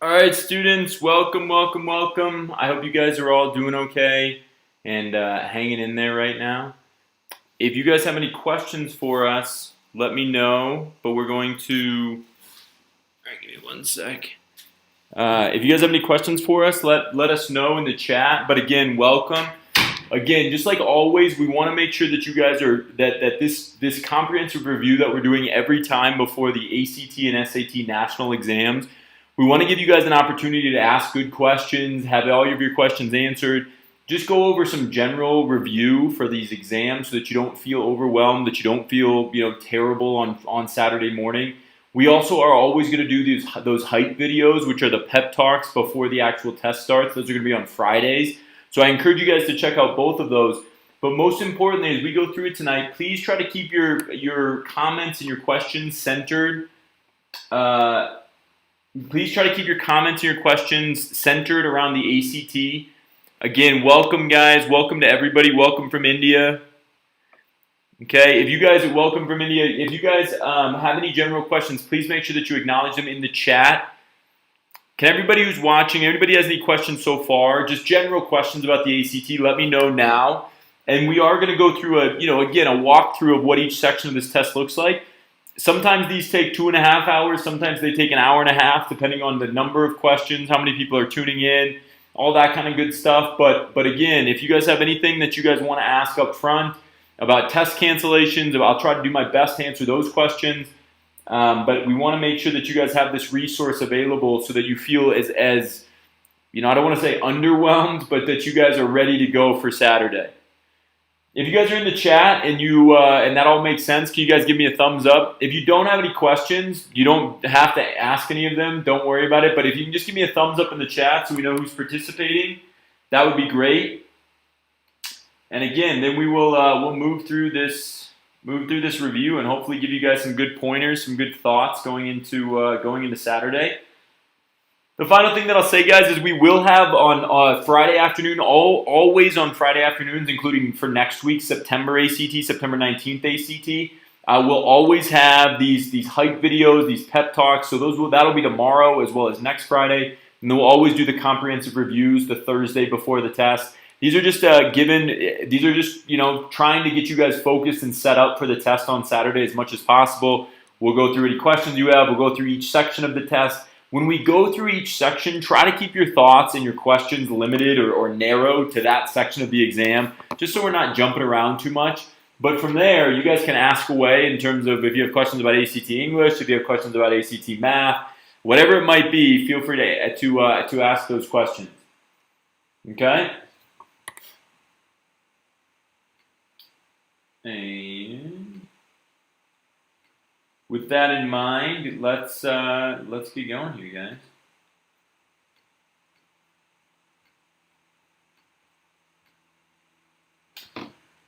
All right, students, welcome, welcome, welcome. I hope you guys are all doing okay and hanging in there right now. If you guys have any questions for us, let me know. But we're going to. All right, give me one sec. If you guys have any questions for us, let us know in the chat. But again, welcome. Again, just like always, we want to make sure that you guys are that this comprehensive review that we're doing every time before the ACT and SAT national exams. We want to give you guys an opportunity to ask good questions, have all of your questions answered. Just go over some general review for these exams so that you don't feel overwhelmed, that you don't feel terrible on Saturday morning. We also are always going to do those hype videos, which are the pep talks before the actual test starts. Those are going to be on Fridays. So I encourage you guys to check out both of those. But most importantly, as we go through it tonight, please try to keep your comments and your questions centered. Please try to keep your comments and your questions centered around the ACT. Again, welcome guys. Welcome to everybody. Welcome from India. Okay, if you guys are welcome from India, if you guys have any general questions, please make sure that you acknowledge them in the chat. Can everybody who's watching, everybody has any questions so far? Just general questions about the ACT, let me know now. And we are going to go through a walkthrough of what each section of this test looks like. Sometimes these take 2.5 hours. Sometimes they take an hour and a half, depending on the number of questions, how many people are tuning in, all that kind of good stuff. But again, if you guys have anything that you guys want to ask up front about test cancellations, I'll try to do my best to answer those questions. But we want to make sure that you guys have this resource available so that you feel as I don't want to say underwhelmed, but that you guys are ready to go for Saturday. If you guys are in the chat and and that all makes sense, can you guys give me a thumbs up? If you don't have any questions, you don't have to ask any of them. Don't worry about it. But if you can just give me a thumbs up in the chat so we know who's participating, that would be great. And again, then we'll move through this review and hopefully give you guys some good pointers, some good thoughts going into Saturday. The final thing that I'll say, guys, is we will have on Friday afternoon, always on Friday afternoons, including for next week, September ACT, September 19th ACT. We'll always have these hype videos, these pep talks. So that'll be tomorrow as well as next Friday. And then we'll always do the comprehensive reviews the Thursday before the test. These are just trying to get you guys focused and set up for the test on Saturday as much as possible. We'll go through any questions you have. We'll go through each section of the test. When we go through each section, try to keep your thoughts and your questions limited or narrowed to that section of the exam, just so we're not jumping around too much. But from there, you guys can ask away in terms of if you have questions about ACT English, if you have questions about ACT Math, whatever it might be, feel free to ask those questions. Okay? And with that in mind, let's get going here, guys.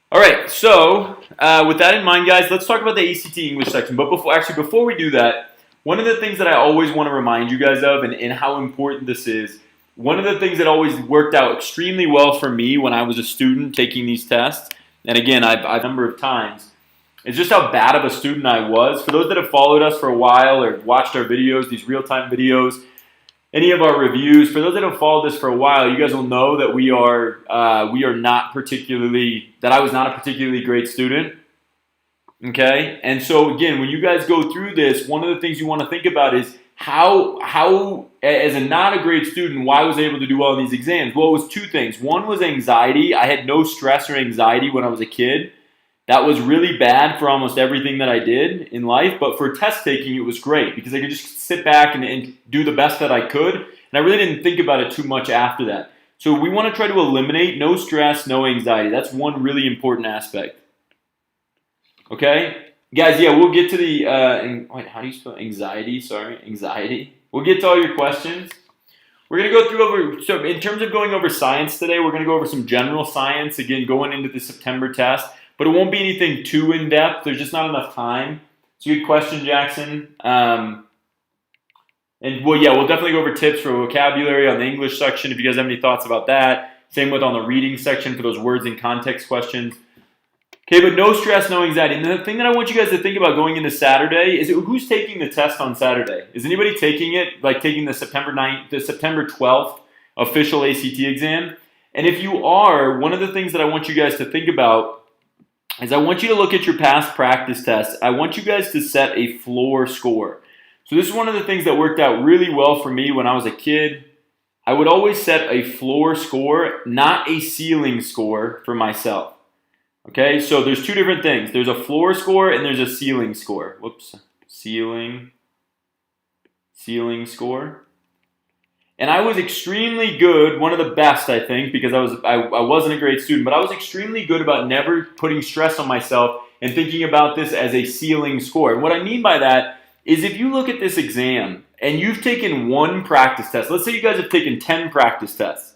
All right, so with that in mind, guys, let's talk about the ACT English section. But before we do that, one of the things that I always want to remind you guys of and how important this is, one of the things that always worked out extremely well for me when I was a student taking these tests, and again, I've a number of times, it's just how bad of a student I was. For those that have followed us for a while or watched our videos, these real-time videos, any of our reviews, for those that have followed this for a while, you guys will know that I was not a particularly great student. Okay? And so again, when you guys go through this, one of the things you want to think about is how as a not a great student, why was I able to do well in these exams? Well, it was two things. One was anxiety. I had no stress or anxiety when I was a kid. That was really bad for almost everything that I did in life, but for test taking, it was great because I could just sit back and do the best that I could, and I really didn't think about it too much after that. So we want to try to eliminate no stress, no anxiety. That's one really important aspect. Okay? Guys, yeah, we'll get to the, how do you spell anxiety? Sorry, anxiety. We'll get to all your questions. We're going to go so in terms of going over science today, we're going to go over some general science, again, going into the September test. But it won't be anything too in-depth. There's just not enough time. It's a good question, Jackson. We'll definitely go over tips for vocabulary on the English section if you guys have any thoughts about that. Same with on the reading section for those words and context questions. Okay, but no stress, no anxiety. And the thing that I want you guys to think about going into Saturday is who's taking the test on Saturday? Is anybody taking it, like taking the September 9th, the September 12th official ACT exam? And if you are, one of the things that I want you guys to think about is I want you to look at your past practice tests. I want you guys to set a floor score. So this is one of the things that worked out really well for me when I was a kid. I would always set a floor score, not a ceiling score for myself. Okay, so there's two different things. There's a floor score and there's a ceiling score. Whoops, ceiling score. And I was extremely good, one of the best, I think, because I wasn't a great student, but I was extremely good about never putting stress on myself and thinking about this as a ceiling score. And what I mean by that is if you look at this exam and you've taken one practice test, let's say you guys have taken 10 practice tests.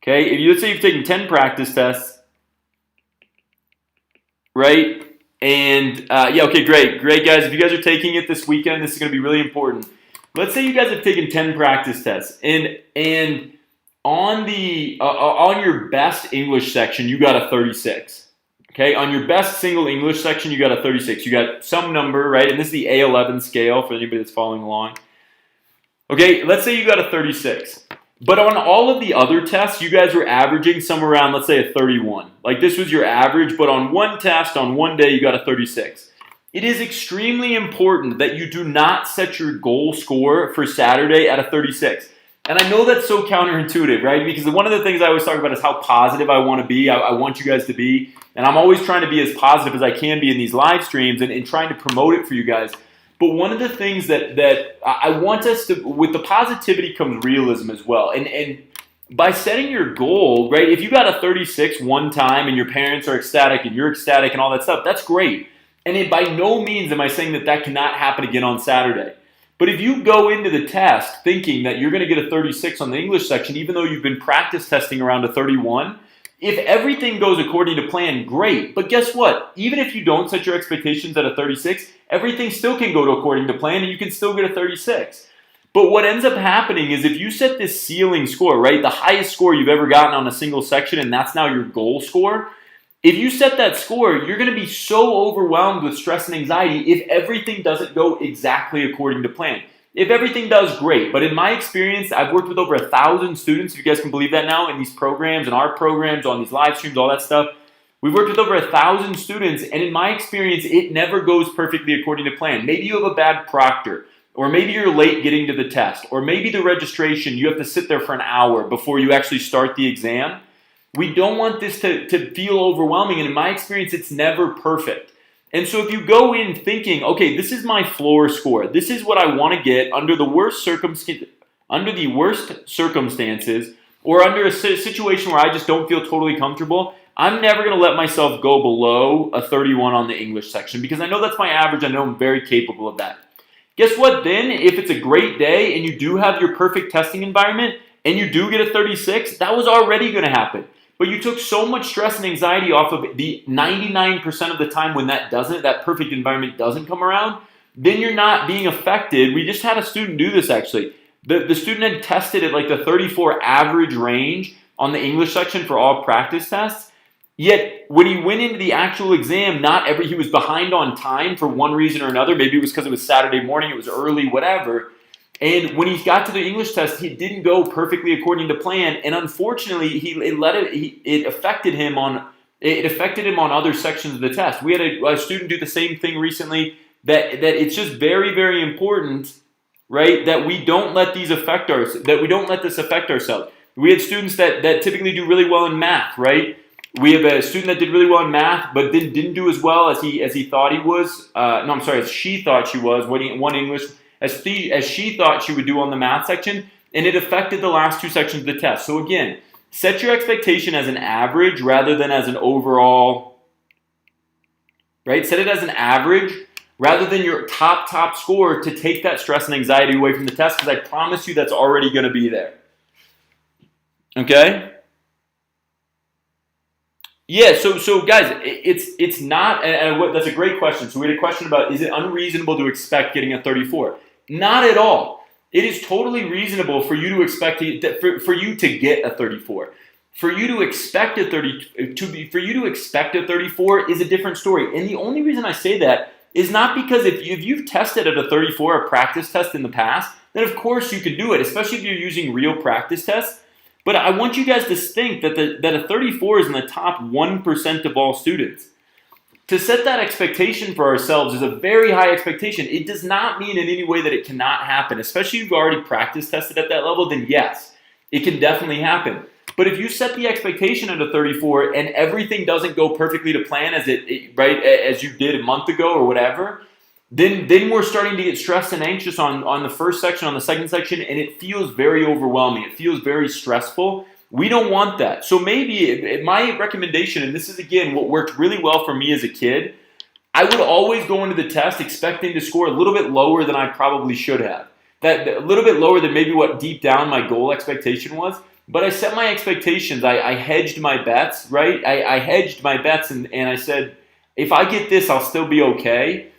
Okay, let's say you've taken 10 practice tests, right? And okay, great, guys. If you guys are taking it this weekend, this is going to be really important. Let's say you guys have taken 10 practice tests, and on your best English section, you got a 36. Okay, on your best single English section, you got a 36. You got some number, right? And this is the A11 scale for anybody that's following along. Okay, let's say you got a 36. But on all of the other tests, you guys were averaging somewhere around, let's say, a 31. Like this was your average, but on one test, on one day, you got a 36. It is extremely important that you do not set your goal score for Saturday at a 36. And I know that's so counterintuitive, right? Because one of the things I always talk about is how positive I want to be. I want you guys to be. And I'm always trying to be as positive as I can be in these live streams and trying to promote it for you guys. But one of the things that I want us to, with the positivity comes realism as well. And by setting your goal, right, if you got a 36 one time and your parents are ecstatic and you're ecstatic and all that stuff, that's great. And by no means am I saying that cannot happen again on Saturday. But if you go into the test thinking that you're going to get a 36 on the English section, even though you've been practice testing around a 31, if everything goes according to plan, great. But guess what? Even if you don't set your expectations at a 36, everything still can go according to plan and you can still get a 36. But what ends up happening is if you set this ceiling score, right, the highest score you've ever gotten on a single section, and that's now your goal score, if you set that score, you're going to be so overwhelmed with stress and anxiety if everything doesn't go exactly according to plan. If everything does, great. But in my experience, I've worked with over 1,000 students, if you guys can believe that now, in these programs, in our programs, on these live streams, all that stuff. We've worked with over 1,000 students, and in my experience, it never goes perfectly according to plan. Maybe you have a bad proctor, or maybe you're late getting to the test, or maybe the registration, you have to sit there for an hour before you actually start the exam. We don't want this to feel overwhelming, and in my experience, it's never perfect. And so if you go in thinking, okay, this is my floor score, this is what I want to get under the worst circumstances, or under a situation where I just don't feel totally comfortable, I'm never going to let myself go below a 31 on the English section because I know that's my average. I know I'm very capable of that. Guess what then? If it's a great day and you do have your perfect testing environment and you do get a 36, that was already going to happen. But you took so much stress and anxiety off of the 99% of the time when that perfect environment doesn't come around, then you're not being affected. We just had a student do this actually. The student had tested at like the 34 average range on the English section for all practice tests. Yet when he went into the actual exam, he was behind on time for one reason or another. Maybe it was because it was Saturday morning, it was early, whatever. And when he got to the English test, he didn't go perfectly according to plan, and unfortunately, it affected him on other sections of the test. We had a student do the same thing recently. That it's just very, very important, right? That we don't let this affect ourselves. We had students that typically do really well in math, right? We have a student that did really well in math, but didn't do as well as he thought he was. As she thought she was. One English. As she thought she would do on the math section, and it affected the last two sections of the test. So again, set your expectation as an average rather than as an overall, right? Set it as an average rather than your top score to take that stress and anxiety away from the test, because I promise you that's already going to be there. Okay? Yeah, so guys, it's not, and that's a great question. So we had a question about, is it unreasonable to expect getting a 34? Not at all. It is totally reasonable for you to expect for you to get a 34. For you to expect a 34 is a different story. And the only reason I say that is not because if you've tested at a 34, a practice test in the past, then of course you can do it, especially if you're using real practice tests. But I want you guys to think that a 34 is in the top 1% of all students. To set that expectation for ourselves is a very high expectation. It does not mean in any way that it cannot happen, especially if you've already practice tested at that level, then yes, it can definitely happen. But if you set the expectation at a 34 and everything doesn't go perfectly to plan as as you did a month ago or whatever, then we're starting to get stressed and anxious on the first section, on the second section, and it feels very overwhelming. It feels very stressful. We don't want that. So maybe my recommendation, and this is again what worked really well for me as a kid, I would always go into the test expecting to score a little bit lower than I probably should have. That a little bit lower than maybe what deep down my goal expectation was. But I set my expectations. I hedged my bets, right? I hedged my bets and I said, if I get this, I'll still be okay.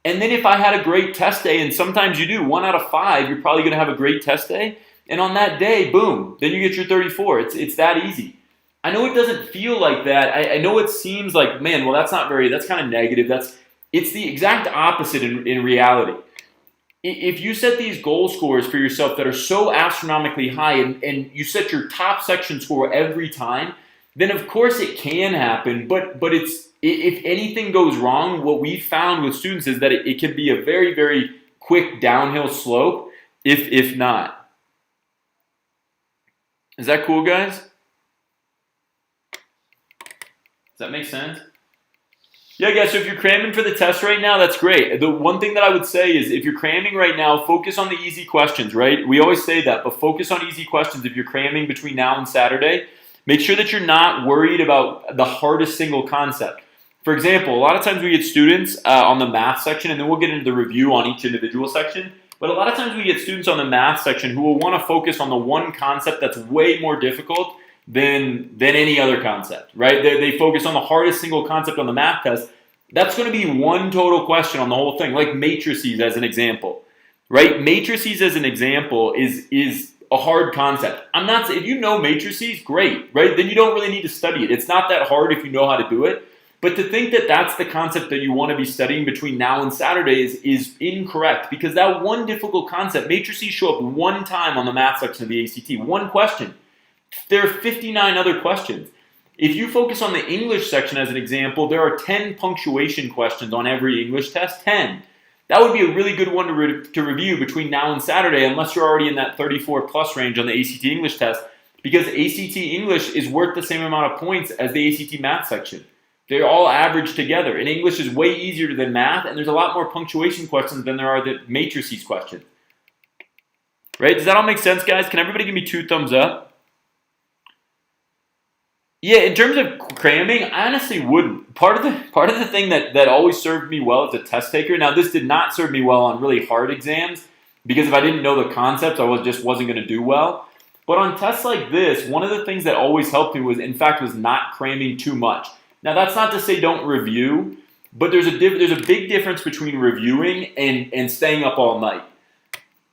And then if I had a great test day, and sometimes you do, 1 out of 5, you're probably going to have a great test day. And on that day, boom, then you get your 34. It's that easy. I know it doesn't feel like that. I know it seems like, man, well, that's kind of negative. It's the exact opposite in reality. If you set these goal scores for yourself that are so astronomically high and you set your top section score every time, then of course it can happen, but if anything goes wrong, what we found with students is that it can be a very, very quick downhill slope if not. Is that cool, guys? Does that make sense? Yeah, guys, so if you're cramming for the test right now, that's great. The one thing that I would say is if you're cramming right now, focus on the easy questions, right? We always say that, but focus on easy questions if you're cramming between now and Saturday. Make sure that you're not worried about the hardest single concept. For example, a lot of times we get students on the math section, and then we'll get into the review on each individual section, but a lot of times we get students on the math section who will want to focus on the one concept that's way more difficult than any other concept, right? They focus on the hardest single concept on the math test. That's going to be one total question on the whole thing, like matrices as an example, right? Matrices as an example is a hard concept. I'm not saying if you know matrices, great, right? Then you don't really need to study it. It's not that hard if you know how to do it. But to think that that's the concept that you want to be studying between now and Saturday is incorrect, because that one difficult concept, matrices show up one time on the math section of the ACT, one question. There are 59 other questions. If you focus on the English section as an example, there are 10 punctuation questions on every English test, 10. That would be a really good one to review between now and Saturday, unless you're already in that 34 plus range on the ACT English test, because ACT English is worth the same amount of points as the ACT math section. They're all averaged together, and English is way easier than math, and there's a lot more punctuation questions than there are the matrices questions. Right? Does that all make sense, guys? Can everybody give me 2 thumbs up? Yeah, in terms of cramming, I honestly wouldn't. Part of the thing that always served me well as a test taker, now this did not serve me well on really hard exams, because if I didn't know the concepts, I just wasn't going to do well. But on tests like this, one of the things that always helped me was not cramming too much. Now, that's not to say don't review, but there's a big difference between reviewing and staying up all night.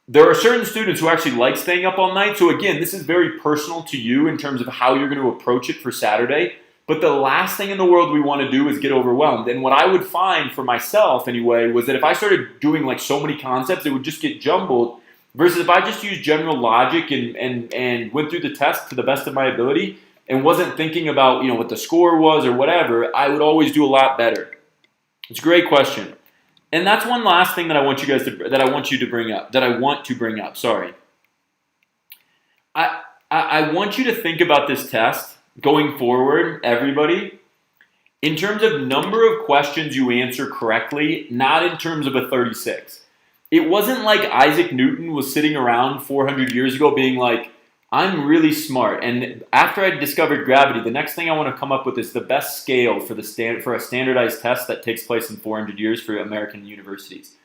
There are certain students who actually like staying up all night, so again, this is very personal to you in terms of how you're going to approach it for Saturday, but the last thing in the world we want to do is get overwhelmed. And what I would find for myself anyway was that if I started doing like so many concepts, it would just get jumbled, versus if I just used general logic and went through the test to the best of my ability, and wasn't thinking about, what the score was or whatever, I would always do a lot better. It's a great question. And that's one last thing that I want you to bring up. Sorry. I want you to think about this test going forward, everybody, in terms of number of questions you answer correctly, not in terms of a 36. It wasn't like Isaac Newton was sitting around 400 years ago being like, I'm really smart, and after I discovered gravity, the next thing I want to come up with is the best scale for a standardized test that takes place in 400 years for American universities.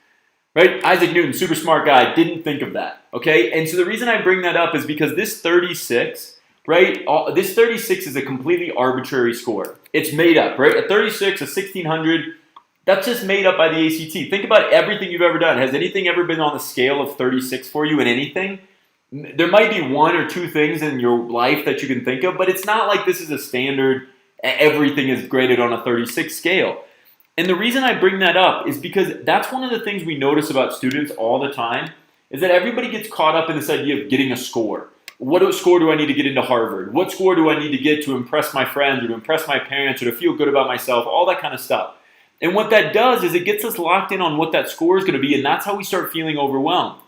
Right? Isaac Newton, super smart guy, didn't think of that. Okay? And so the reason I bring that up is because this 36, right? This 36 is a completely arbitrary score. It's made up, right? A 36, a 1600, that's just made up by the ACT. Think about everything you've ever done. Has anything ever been on the scale of 36 for you in anything? There might be one or two things in your life that you can think of, but it's not like this is a standard, everything is graded on a 36 scale. And the reason I bring that up is because that's one of the things we notice about students all the time, is that everybody gets caught up in this idea of getting a score. What score do I need to get into Harvard? What score do I need to get to impress my friends or to impress my parents or to feel good about myself? All that kind of stuff. And what that does is it gets us locked in on what that score is going to be, and that's how we start feeling overwhelmed.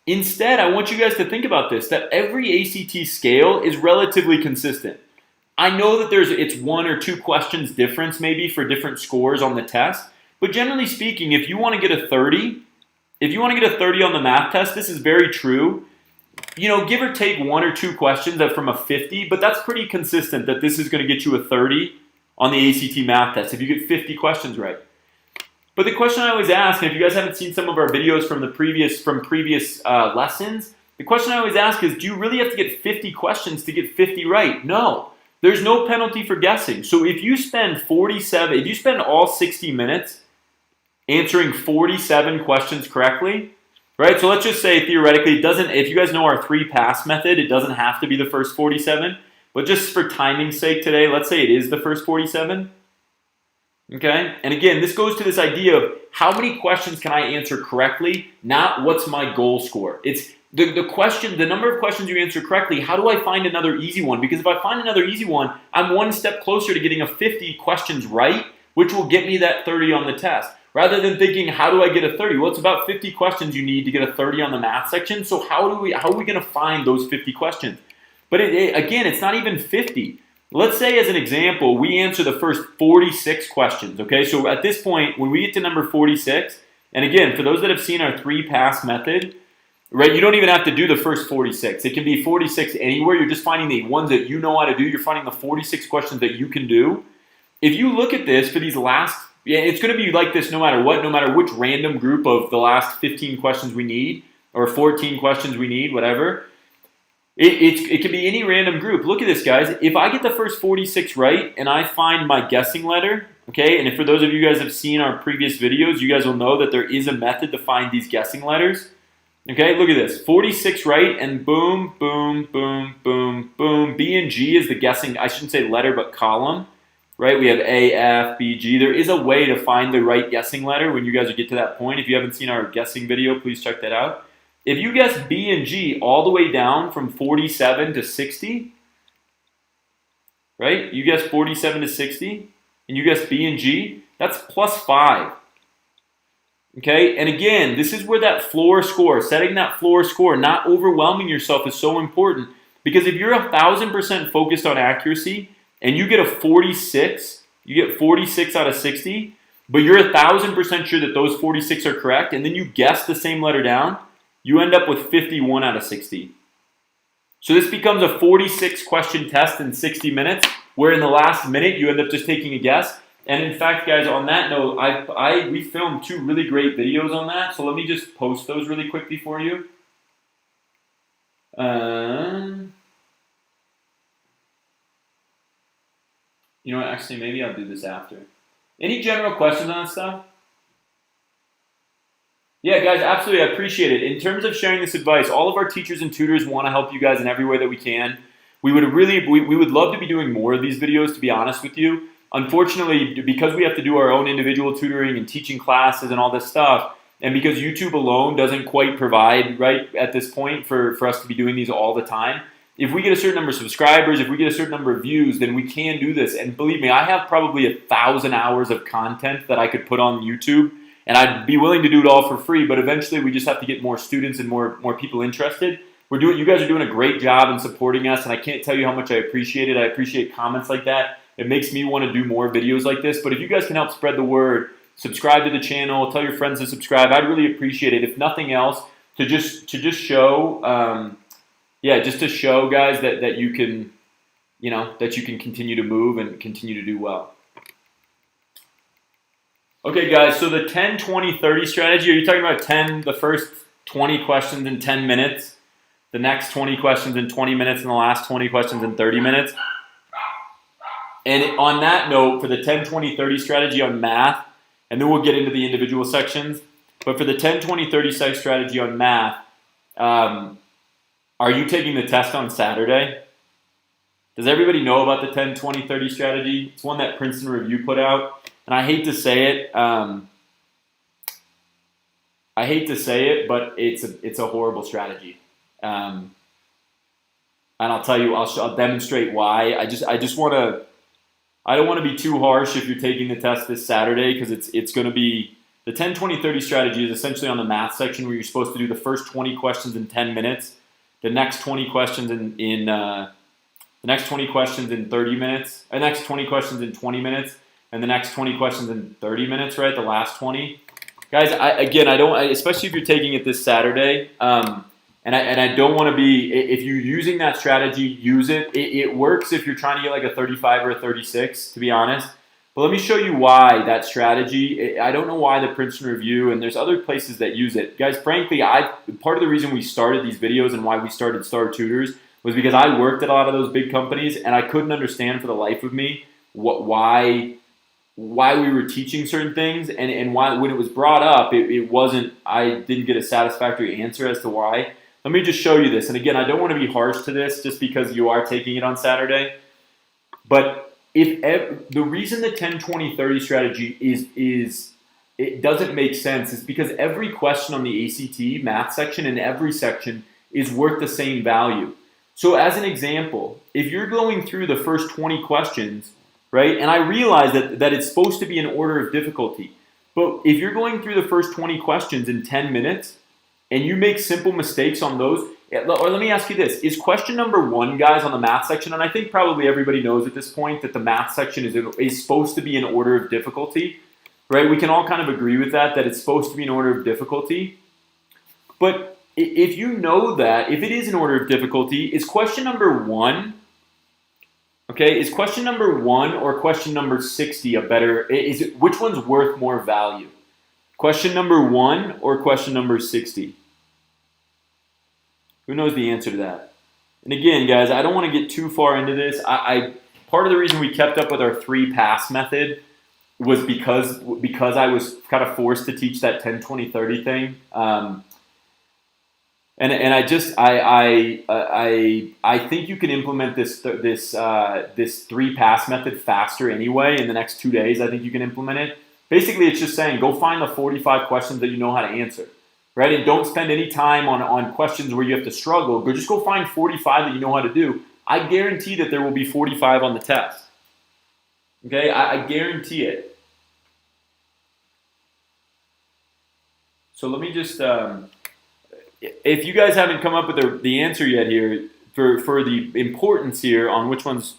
Instead, I want you guys to think about this, that every ACT scale is relatively consistent. I know that it's one or two questions difference maybe for different scores on the test, but generally speaking, if you want to get a 30, on the math test, this is very true. You know, give or take one or two questions from a 50, but that's pretty consistent that this is going to get you a 30 on the ACT math test if you get 50 questions right. But the question I always ask, and if you guys haven't seen some of our videos from previous lessons, the question I always ask is, do you really have to get 50 questions to get 50 right? No. There's no penalty for guessing. So if you spend all 60 minutes answering 47 questions correctly, right? So let's just say theoretically, if you guys know our 3-pass method, it doesn't have to be the first 47, but just for timing's sake today, let's say it is the first 47. Okay? And again, this goes to this idea of how many questions can I answer correctly, not what's my goal score. It's the number of questions you answer correctly, how do I find another easy one? Because if I find another easy one, I'm one step closer to getting a 50 questions right, which will get me that 30 on the test. Rather than thinking, how do I get a 30? Well, it's about 50 questions you need to get a 30 on the math section, so how are we going to find those 50 questions? But again, it's not even 50. Let's say, as an example, we answer the first 46 questions, okay? So at this point, when we get to number 46, and again, for those that have seen our 3-pass method, right, you don't even have to do the first 46. It can be 46 anywhere. You're just finding the ones that you know how to do. You're finding the 46 questions that you can do. If you look at this for these last, it's going to be like this no matter what, no matter which random group of the last 15 questions we need, or 14 questions we need, whatever. It can be any random group. Look at this, guys. If I get the first 46 right and I find my guessing letter, okay, and if for those of you guys have seen our previous videos, you guys will know that there is a method to find these guessing letters. Okay, look at this. 46 right and boom, boom, boom, boom, boom. B and G is the guessing, I shouldn't say letter, but column. Right, we have A, F, B, G. There is a way to find the right guessing letter when you guys get to that point. If you haven't seen our guessing video, please check that out. If you guess B and G all the way down from 47 to 60, right? You guess 47 to 60, and you guess B and G, that's +5. Okay, and again, this is where that floor score, setting that floor score, not overwhelming yourself is so important. Because if you're 1,000% focused on accuracy, and you get a 46, you get 46 out of 60, but you're 1,000% sure that those 46 are correct, and then you guess the same letter down, you end up with 51 out of 60. So this becomes a 46 question test in 60 minutes, where in the last minute you end up just taking a guess. And in fact, guys, on that note, we filmed 2 really great videos on that, so let me just post those really quickly for you. You know what, actually, maybe I'll do this after. Any general questions on that stuff? Yeah, guys, absolutely, I appreciate it. In terms of sharing this advice, all of our teachers and tutors want to help you guys in every way that we can. We would love to be doing more of these videos, to be honest with you. Unfortunately, because we have to do our own individual tutoring and teaching classes and all this stuff, and because YouTube alone doesn't quite provide, right, at this point for us to be doing these all the time, if we get a certain number of subscribers, if we get a certain number of views, then we can do this. And believe me, I have probably 1,000 hours of content that I could put on YouTube, and I'd be willing to do it all for free, but eventually we just have to get more students and more people interested. You guys are doing a great job in supporting us, and I can't tell you how much I appreciate it. I appreciate comments like that. It makes me want to do more videos like this. But if you guys can help spread the word, subscribe to the channel, tell your friends to subscribe, I'd really appreciate it. If nothing else, to just show, just to show guys that you can, that you can continue to move and continue to do well. Okay, guys, so the 10, 20, 30 strategy, are you talking about the first 20 questions in 10 minutes, the next 20 questions in 20 minutes, and the last 20 questions in 30 minutes? And on that note, for the 10, 20, 30 strategy on math, and then we'll get into the individual sections, but for the 10, 20, 30 strategy on math, Are you taking the test on Saturday? Does everybody know about the 10, 20, 30 strategy? It's one that Princeton Review put out. And I hate to say it, but it's a horrible strategy. And I'll tell you, I'll demonstrate why. I don't want to be too harsh if you're taking the test this Saturday, because it's going to be, the 10, 20, 30 strategy is essentially on the math section where you're supposed to do the first 20 questions in 10 minutes, the next 20 questions in 30 minutes, the next 20 questions in 20 minutes, and the next 20 questions in 30 minutes, right? The last 20. Guys, especially if you're taking it this Saturday, and I don't want to be, if you're using that strategy, use it. It works if you're trying to get like a 35 or a 36, to be honest. But let me show you why that strategy. I don't know why the Princeton Review, and there's other places that use it. Guys, frankly, part of the reason we started these videos and why we started Star Tutors was because I worked at a lot of those big companies, and I couldn't understand for the life of me why we were teaching certain things, and why, when it was brought up, I didn't get a satisfactory answer as to why. Let me just show you this. And again, I don't want to be harsh to this just because you are taking it on Saturday. But the reason the 10, 20, 30 strategy is it doesn't make sense is because every question on the ACT math section in every section is worth the same value. So as an example, if you're going through the first 20 questions, right, and I realize that it's supposed to be in order of difficulty, but if you're going through the first 20 questions in 10 minutes and you make simple mistakes on those, or let me ask you this, is question number 1, guys, on the math section, and I think probably everybody knows at this point that the math section is supposed to be in order of difficulty, right? We can all kind of agree with that it's supposed to be in order of difficulty. But if you know that, if it is in order of difficulty, is question number 1, okay, is question number 1 or question number 60 which one's worth more value? Question number 1 or question number 60? Who knows the answer to that? And again, guys, I don't want to get too far into this. Part of the reason we kept up with our 3-pass method was because I was kind of forced to teach that 10, 20, 30 thing. And I think you can implement this 3-pass method faster anyway. In the next 2 days, I think you can implement it. Basically, it's just saying, go find the 45 questions that you know how to answer, right? And don't spend any time on questions where you have to struggle. Just go find 45 that you know how to do. I guarantee that there will be 45 on the test. Okay, I guarantee it. So let me just, if you guys haven't come up with the answer yet here for the importance here on which ones.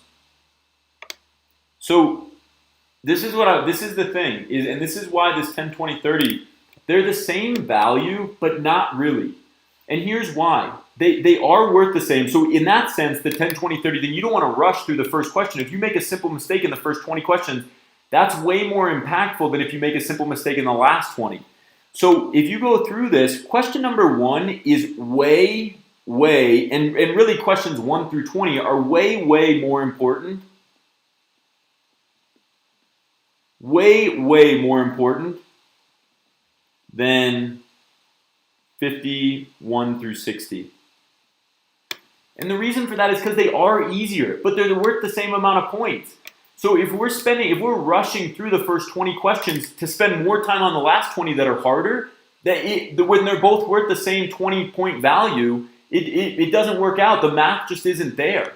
So this is the thing, and this is why this 10, 20, 30, they're the same value, but not really. And here's why. They are worth the same. So in that sense, the 10, 20, 30 thing, you don't want to rush through the first question. If you make a simple mistake in the first 20 questions, that's way more impactful than if you make a simple mistake in the last 20. So if you go through this, question number 1 is way, and really questions 1 through 20 are way more important. Way more important than 51 through 60. And the reason for that is because they are easier, but they're worth the same amount of points. So if we're rushing through the first 20 questions to spend more time on the last 20 that are harder, when they're both worth the same 20-point value, it doesn't work out. The math just isn't there.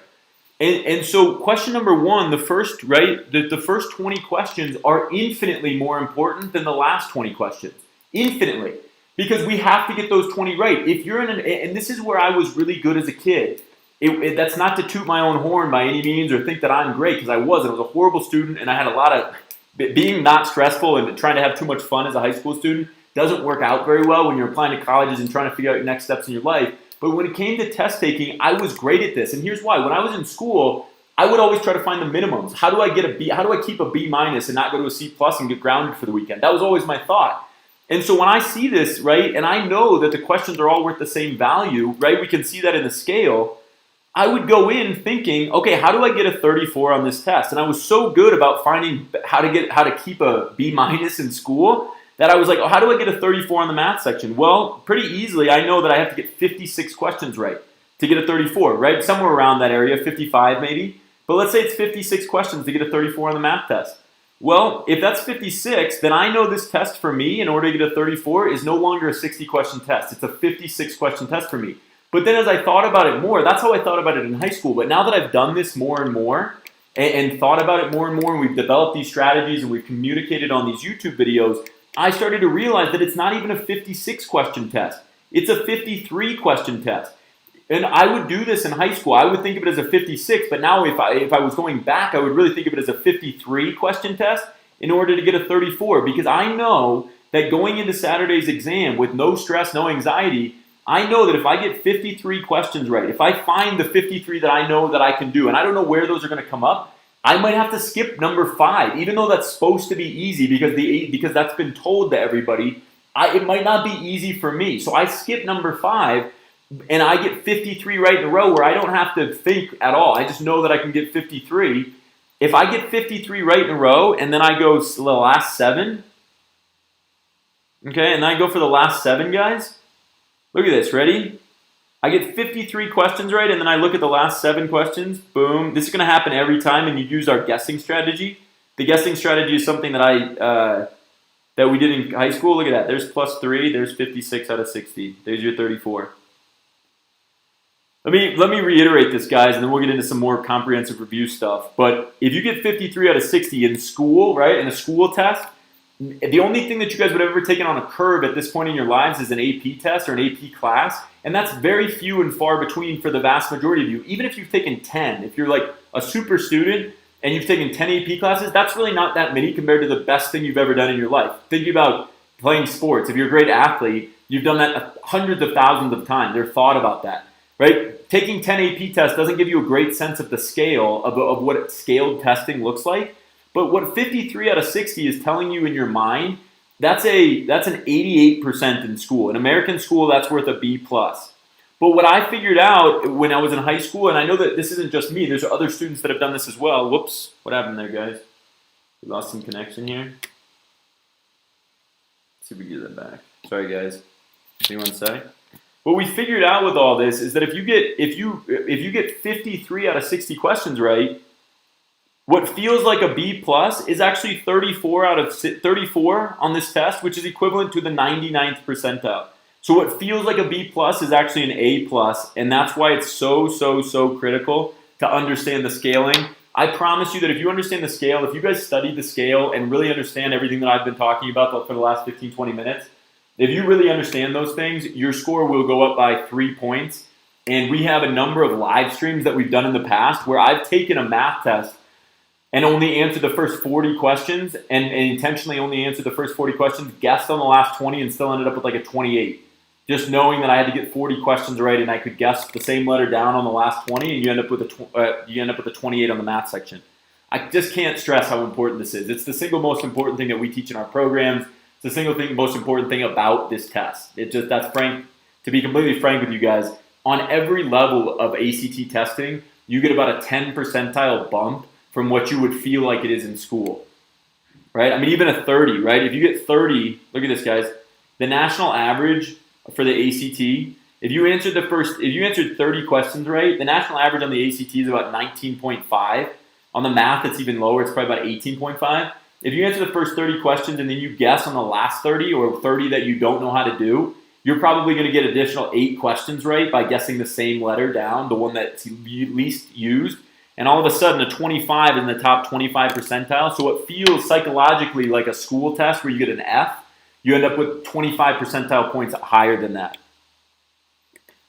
And so question number 1, the first 20 questions are infinitely more important than the last 20 questions. Infinitely. Because we have to get those 20 right. If you're and this is where I was really good as a kid. That's not to toot my own horn by any means or think that I'm great, because I wasn't. I was a horrible student, and I had a lot of, being not stressful and trying to have too much fun as a high school student doesn't work out very well when you're applying to colleges and trying to figure out your next steps in your life. But when it came to test taking, I was great at this. And here's why. When I was in school, I would always try to find the minimums. How do I get a B? How do I keep a B- and not go to a C+ and get grounded for the weekend? That was always my thought. And so when I see this, right, and I know that the questions are all worth the same value, right, we can see that in the scale, I would go in thinking, okay, how do I get a 34 on this test? And I was so good about finding how to keep a B- in school that I was like, oh, how do I get a 34 on the math section? Well, pretty easily, I know that I have to get 56 questions right to get a 34, right? Somewhere around that area, 55 maybe. But let's say it's 56 questions to get a 34 on the math test. Well, if that's 56, then I know this test for me, in order to get a 34, is no longer a 60-question test. It's a 56-question test for me. But then as I thought about it more, that's how I thought about it in high school. But now that I've done this more and more, and thought about it more and more, and we've developed these strategies, and we've communicated on these YouTube videos, I started to realize that it's not even a 56-question test. It's a 53-question test. And I would do this in high school. I would think of it as a 56, but now if I was going back, I would really think of it as a 53-question test in order to get a 34, because I know that going into Saturday's exam with no stress, no anxiety, I know that if I get 53 questions right, if I find the 53 that I know that I can do, and I don't know where those are going to come up, I might have to skip number 5, even though that's supposed to be easy because that's been told to everybody. It might not be easy for me. So I skip number 5, and I get 53 right in a row where I don't have to think at all. I just know that I can get 53. If I get 53 right in a row, and then I go the last 7, okay, and then I go for the last 7, guys, look at this, ready? I get 53 questions right, and then I look at the last 7 questions, boom. This is going to happen every time, and you use our guessing strategy. The guessing strategy is something that that we did in high school. Look at that. There's +3. There's 56 out of 60. There's your 34. Let me reiterate this, guys, and then we'll get into some more comprehensive review stuff. But if you get 53 out of 60 in school, right, in a school test, the only thing that you guys would have ever taken on a curve at this point in your lives is an AP test or an AP class, and that's very few and far between for the vast majority of you. Even if you've taken 10, if you're like a super student and you've taken 10 AP classes, that's really not that many compared to the best thing you've ever done in your life. Think about playing sports. If you're a great athlete, you've done that hundreds of thousands of times or thought about that. Right? Taking 10 AP tests doesn't give you a great sense of the scale of what scaled testing looks like. But what 53 out of 60 is telling you in your mind, that's an 88% in school. In American school, that's worth a B+. But what I figured out when I was in high school, and I know that this isn't just me, there's other students that have done this as well. Whoops, what happened there, guys? We lost some connection here. Let's see if we get that back. Sorry, guys. Anyone say? What we figured out with all this is that if you get 53 out of 60 questions right, what feels like a B+ is actually 34 out of 34 on this test, which is equivalent to the 99th percentile. So what feels like a B+ is actually an A+, and that's why it's so critical to understand the scaling. I promise you that if you understand the scale, if you guys study the scale and really understand everything that I've been talking about for the last 15, 20 minutes, if you really understand those things, your score will go up by 3 points. And we have a number of live streams that we've done in the past where I've taken a math test and only answered the first 40 questions and intentionally only answered the first 40 questions, guessed on the last 20, and still ended up with like a 28. Just knowing that I had to get 40 questions right and I could guess the same letter down on the last 20, and you end up with a 28 on the math section. I just can't stress how important this is. It's the single most important thing that we teach in our programs. It's the single most important thing about this test. To be completely frank with you guys, on every level of ACT testing, you get about a 10 percentile bump from what you would feel like it is in school, right? I mean, even a 30, right? If you get 30, look at this, guys. The national average for the ACT, if you answered 30 questions right, the national average on the ACT is about 19.5. On the math, it's even lower. It's probably about 18.5. If you answer the first 30 questions and then you guess on the last 30 or 30 that you don't know how to do, you're probably going to get additional 8 questions right by guessing the same letter down, the one that's least used. And all of a sudden, a 25 in the top 25 percentile. So what feels psychologically like a school test where you get an F, you end up with 25 percentile points higher than that.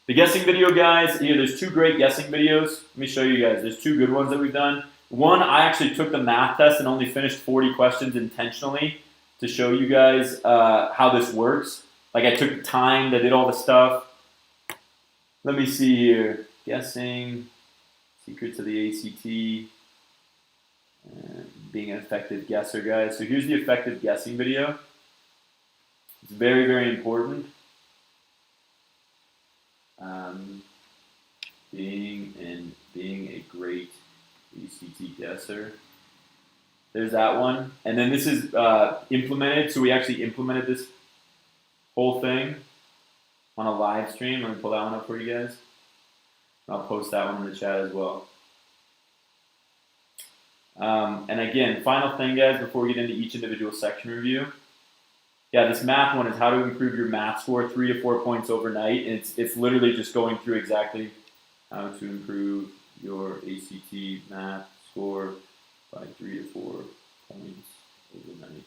The guessing video, guys, there's 2 great guessing videos. Let me show you guys. There's 2 good ones that we've done. One, I actually took the math test and only finished 40 questions intentionally to show you guys how this works. Like I took time, I did all the stuff. Let me see here. Guessing, secrets of the ACT, being an effective guesser, guys. So here's the effective guessing video. It's very, very important. Being a great ACT guesser. There's that one. And then this is implemented. So we actually implemented this whole thing on a live stream. Let me pull that one up for you guys. I'll post that one in the chat as well. And again, final thing, guys, before we get into each individual section review. Yeah, this math one is how to improve your math score 3 to 4 points overnight. And it's literally just going through exactly how to improve your ACT math score by 3 to 4 points overnight.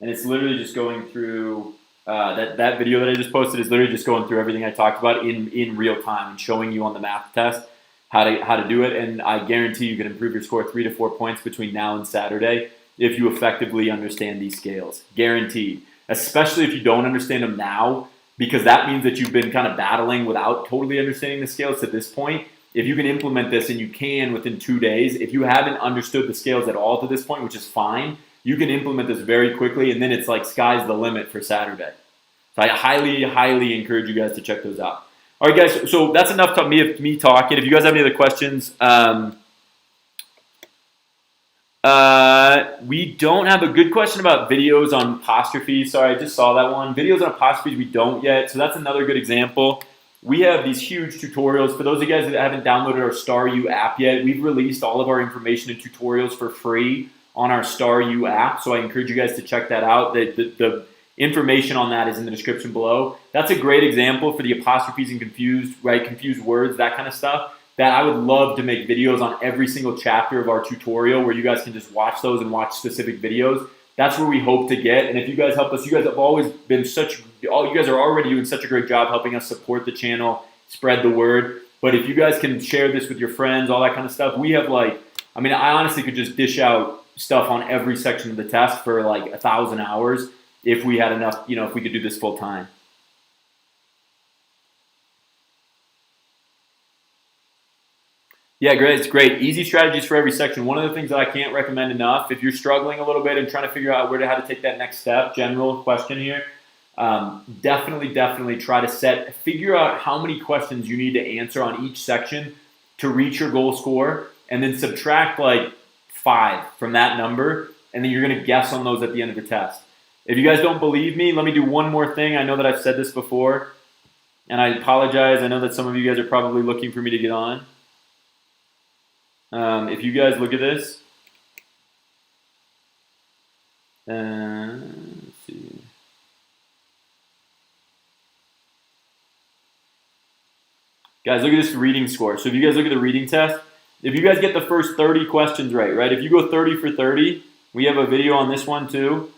And it's literally just going through that video that I just posted is literally just going through everything I talked about in real time and showing you on the math test how to do it. And I guarantee you can improve your score 3 to 4 points between now and Saturday if you effectively understand these scales. Guaranteed. Especially if you don't understand them now, because that means that you've been kind of battling without totally understanding the scales to this point. If you can implement this, and you can within 2 days, if you haven't understood the scales at all to this point, which is fine, you can implement this very quickly, and then it's like sky's the limit for Saturday. So I highly, highly encourage you guys to check those out. All right, guys, so that's enough of me talking. If you guys have any other questions, we don't have a good question about videos on apostrophes. Sorry, I just saw that one. Videos on apostrophes, we don't yet. So that's another good example. We have these huge tutorials. For those of you guys that haven't downloaded our Star U app yet, we've released all of our information and tutorials for free on our Star U app. So I encourage you guys to check that out. The information on that is in the description below. That's a great example for the apostrophes and confused words, that kind of stuff. That I would love to make videos on every single chapter of our tutorial where you guys can just watch those and watch specific videos. That's where we hope to get. And if you guys help us, you guys have always been you guys are already doing such a great job helping us support the channel, spread the word. But if you guys can share this with your friends, all that kind of stuff, we have I honestly could just dish out stuff on every section of the test for like 1,000 hours if we had enough, if we could do this full time. Yeah, great. It's great. Easy strategies for every section. One of the things that I can't recommend enough, if you're struggling a little bit and trying to figure out how to take that next step, general question here, definitely try to figure out how many questions you need to answer on each section to reach your goal score, and then subtract like 5 from that number, and then you're going to guess on those at the end of the test. If you guys don't believe me, let me do one more thing. I know that I've said this before, and I apologize. I know that some of you guys are probably looking for me to get on. If you guys look at this, let's see. Guys, look at this reading score. So if you guys look at the reading test, if you guys get the first 30 questions right? If you go 30 for 30, we have a video on this one too.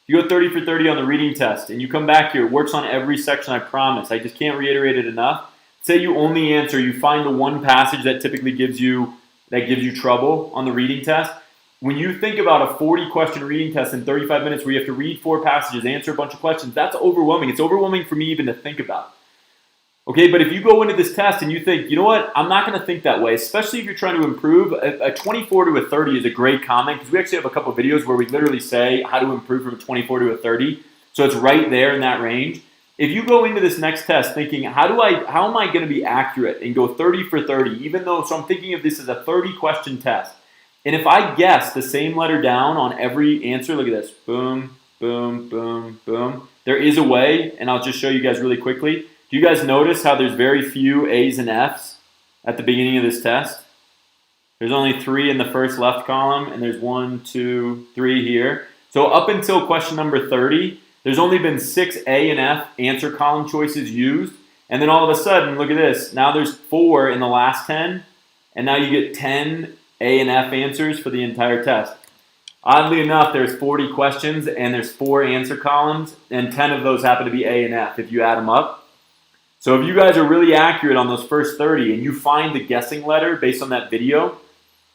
If you go 30 for 30 on the reading test and you come back here, it works on every section, I promise. I just can't reiterate it enough. Say you only answer, you find the one passage that typically gives you trouble on the reading test. When you think about a 40-question reading test in 35 minutes where you have to read 4 passages, answer a bunch of questions, that's overwhelming. It's overwhelming for me even to think about. Okay, but if you go into this test and you think, you know what, I'm not going to think that way, especially if you're trying to improve, a 24 to a 30 is a great comment, because we actually have a couple of videos where we literally say how to improve from a 24 to a 30. So it's right there in that range. If you go into this next test thinking, how am I going to be accurate and go 30 for 30, so I'm thinking of this as a 30-question test. And if I guess the same letter down on every answer, look at this, boom, boom, boom, boom. There is a way, and I'll just show you guys really quickly. Do you guys notice how there's very few A's and F's at the beginning of this test? There's only 3 in the first left column, and there's 1, 2, 3 here. So up until question number 30, there's only been 6 A and F answer column choices used. And then all of a sudden, look at this. Now there's 4 in the last 10. And now you get 10 A and F answers for the entire test. Oddly enough, there's 40 questions and there's 4 answer columns. And 10 of those happen to be A and F if you add them up. So if you guys are really accurate on those first 30 and you find the guessing letter based on that video,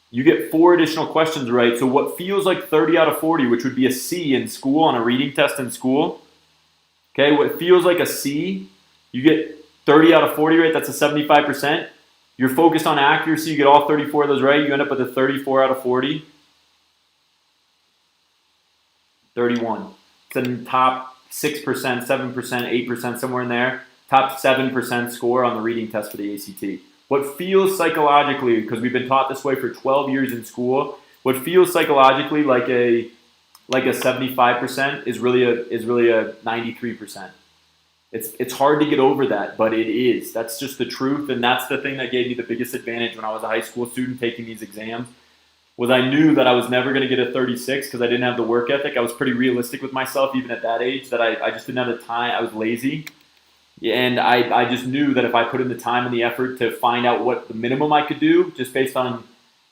you get 4 additional questions right. So what feels like 30 out of 40, which would be a C in school on a reading test in school, okay, what feels like a C, you get 30 out of 40 right, that's a 75%. You're focused on accuracy, you get all 34 of those right, you end up with a 34 out of 40. 31. It's in the top 6%, 7%, 8%, somewhere in there. Top 7% score on the reading test for the ACT. What feels psychologically, because we've been taught this way for 12 years in school, what feels psychologically like a 75% is really a 93%. It's hard to get over that, but it is. That's just the truth, and that's the thing that gave me the biggest advantage when I was a high school student taking these exams. Was I knew that I was never going to get a 36 because I didn't have the work ethic. I was pretty realistic with myself even at that age that I just didn't have the time. I was lazy. And I just knew that if I put in the time and the effort to find out what the minimum I could do just based on,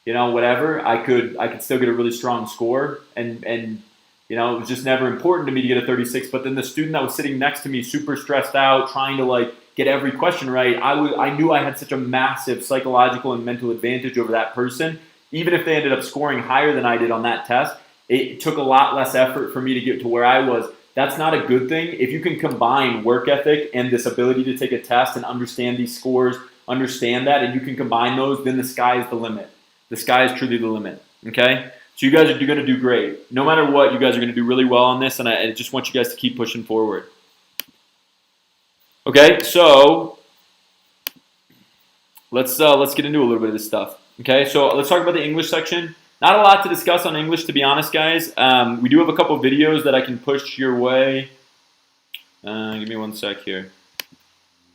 whatever, I could still get a really strong score. And it was just never important to me to get a 36. But then the student that was sitting next to me, super stressed out, trying to get every question right, I knew I had such a massive psychological and mental advantage over that person. Even if they ended up scoring higher than I did on that test, it took a lot less effort for me to get to where I was. That's not a good thing. If you can combine work ethic and this ability to take a test and understand these scores, understand that, and you can combine those, then the sky is the limit. The sky is truly the limit, okay? So you guys are going to do great. No matter what, you guys are going to do really well on this, and I just want you guys to keep pushing forward. Okay, so let's get into a little bit of this stuff. Okay, so let's talk about the English section. Not a lot to discuss on English, to be honest, guys. We do have a couple videos that I can push your way. Give me one sec here.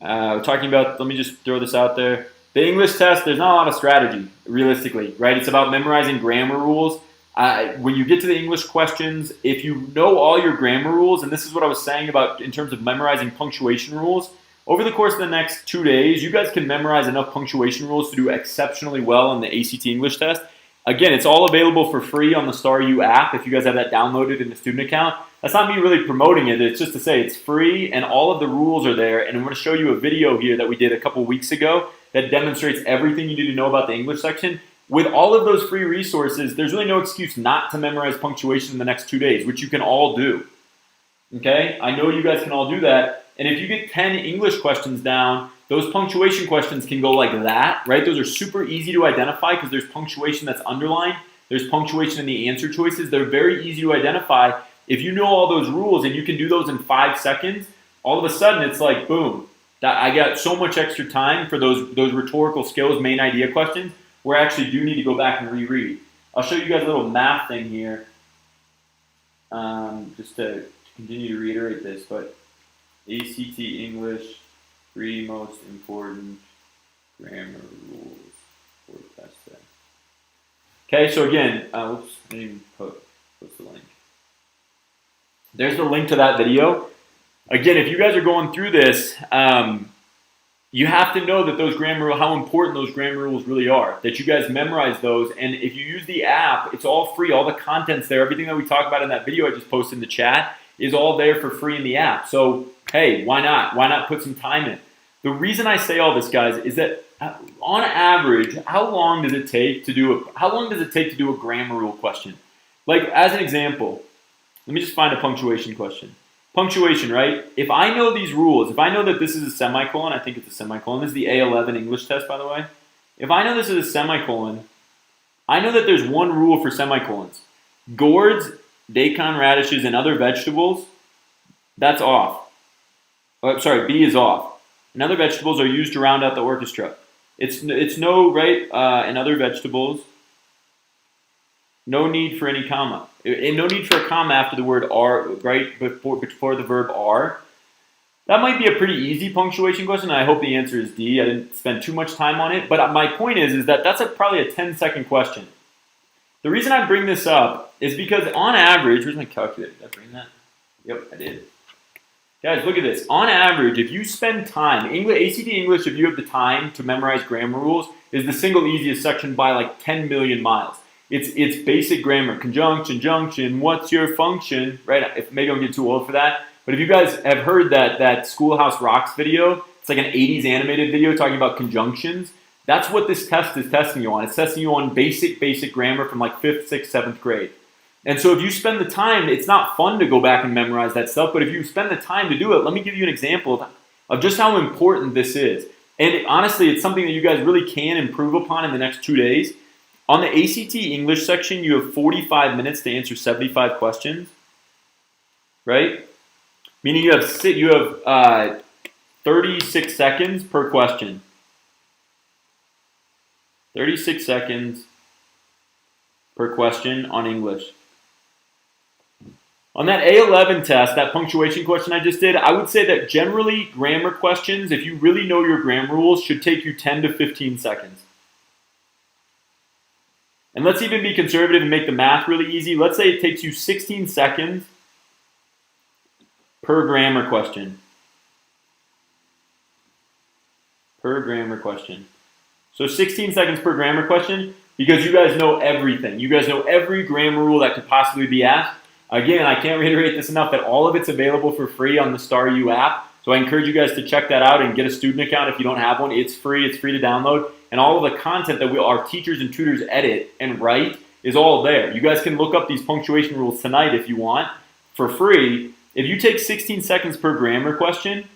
We're talking about, let me just throw this out there. The English test, there's not a lot of strategy, realistically, right? It's about memorizing grammar rules. When you get to the English questions, if you know all your grammar rules, and this is what I was saying about in terms of memorizing punctuation rules, over the course of the next 2 days, you guys can memorize enough punctuation rules to do exceptionally well on the ACT English test. Again, it's all available for free on the StarU app if you guys have that downloaded in the student account. That's not me really promoting it. It's just to say it's free and all of the rules are there. And I'm going to show you a video here that we did a couple weeks ago that demonstrates everything you need to know about the English section. With all of those free resources, there's really no excuse not to memorize punctuation in the next 2 days, which you can all do. Okay? I know you guys can all do that. And if you get 10 English questions down, those punctuation questions can go like that, right? Those are super easy to identify because there's punctuation that's underlined. There's punctuation in the answer choices. They're very easy to identify. If you know all those rules and you can do those in 5 seconds, all of a sudden it's like, boom, I got so much extra time for those rhetorical skills, main idea questions, where I actually do need to go back and reread. I'll show you guys a little math thing here, just to continue to reiterate this, but ACT English, 3 most important grammar rules for test set. Okay, so again, oops, I didn't even what's the link? There's the link to that video. Again, if you guys are going through this, you have to know that those grammar, how important those grammar rules really are, that you guys memorize those. And if you use the app, it's all free. All the content's there. Everything that we talk about in that video I just posted in the chat is all there for free in the app. So, hey, why not? Why not put some time in? The reason I say all this, guys, is that on average, how long does it take to do a grammar rule question? Like, as an example, let me just find a punctuation question. Punctuation, right? If I know these rules, if I know that this is a semicolon, I think it's a semicolon. This is the A11 English test, by the way. If I know this is a semicolon, I know that there's one rule for semicolons. Gourds, daikon radishes, and other vegetables, that's off. Oh, sorry, B is off. And other vegetables are used to round out the orchestra. It's no, right, and other vegetables, no need for any comma. And no need for a comma after the word are, right, before the verb are. That might be a pretty easy punctuation question, and I hope the answer is D. I didn't spend too much time on it, but my point is that that's probably a 10-second question. The reason I bring this up is because on average, where's my calculator? Did I bring that? Yep, I did. Guys, look at this. On average, if you spend time, ACT English, if you have the time to memorize grammar rules, is the single easiest section by like 10 million miles. It's basic grammar, conjunction, junction, what's your function, right? Maybe I'm getting too old for that, but if you guys have heard that Schoolhouse Rocks video, it's like an 80s animated video talking about conjunctions. That's what this test is testing you on. It's testing you on basic grammar from like 5th, 6th, 7th grade. And so if you spend the time, it's not fun to go back and memorize that stuff, but if you spend the time to do it, let me give you an example of just how important this is. And honestly, it's something that you guys really can improve upon in the next 2 days. On the ACT English section, you have 45 minutes to answer 75 questions, right? Meaning you have 36 seconds per question. 36 seconds per question on English. On that A11 test, that punctuation question I just did, I would say that generally grammar questions, if you really know your grammar rules, should take you 10 to 15 seconds. And let's even be conservative and make the math really easy. Let's say it takes you 16 seconds per grammar question. Per grammar question. So 16 seconds per grammar question, because you guys know everything. You guys know every grammar rule that could possibly be asked. Again, I can't reiterate this enough that all of it's available for free on the StarU app. So I encourage you guys to check that out and get a student account if you don't have one. It's free to download. And all of the content that our teachers and tutors edit and write is all there. You guys can look up these punctuation rules tonight if you want for free. If you take 16 seconds per grammar question,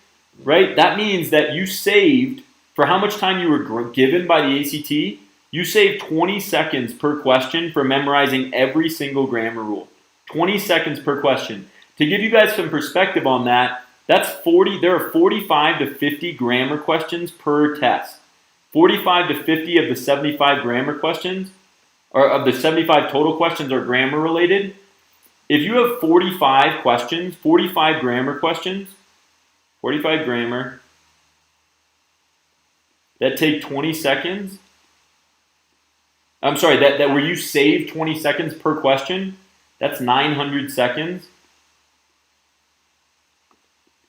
right, that means that you saved, for how much time you were given by the ACT, you saved 20 seconds per question for memorizing every single grammar rule. 20 seconds per question. To give you guys some perspective on that, there are 45 to 50 grammar questions per test. 45 to 50 of the 75 grammar questions, or of the 75 total questions are grammar related. If you have 45 questions, 45 grammar questions, 45 grammar, that take 20 seconds, I'm sorry, that where you save 20 seconds per question, that's 900 seconds.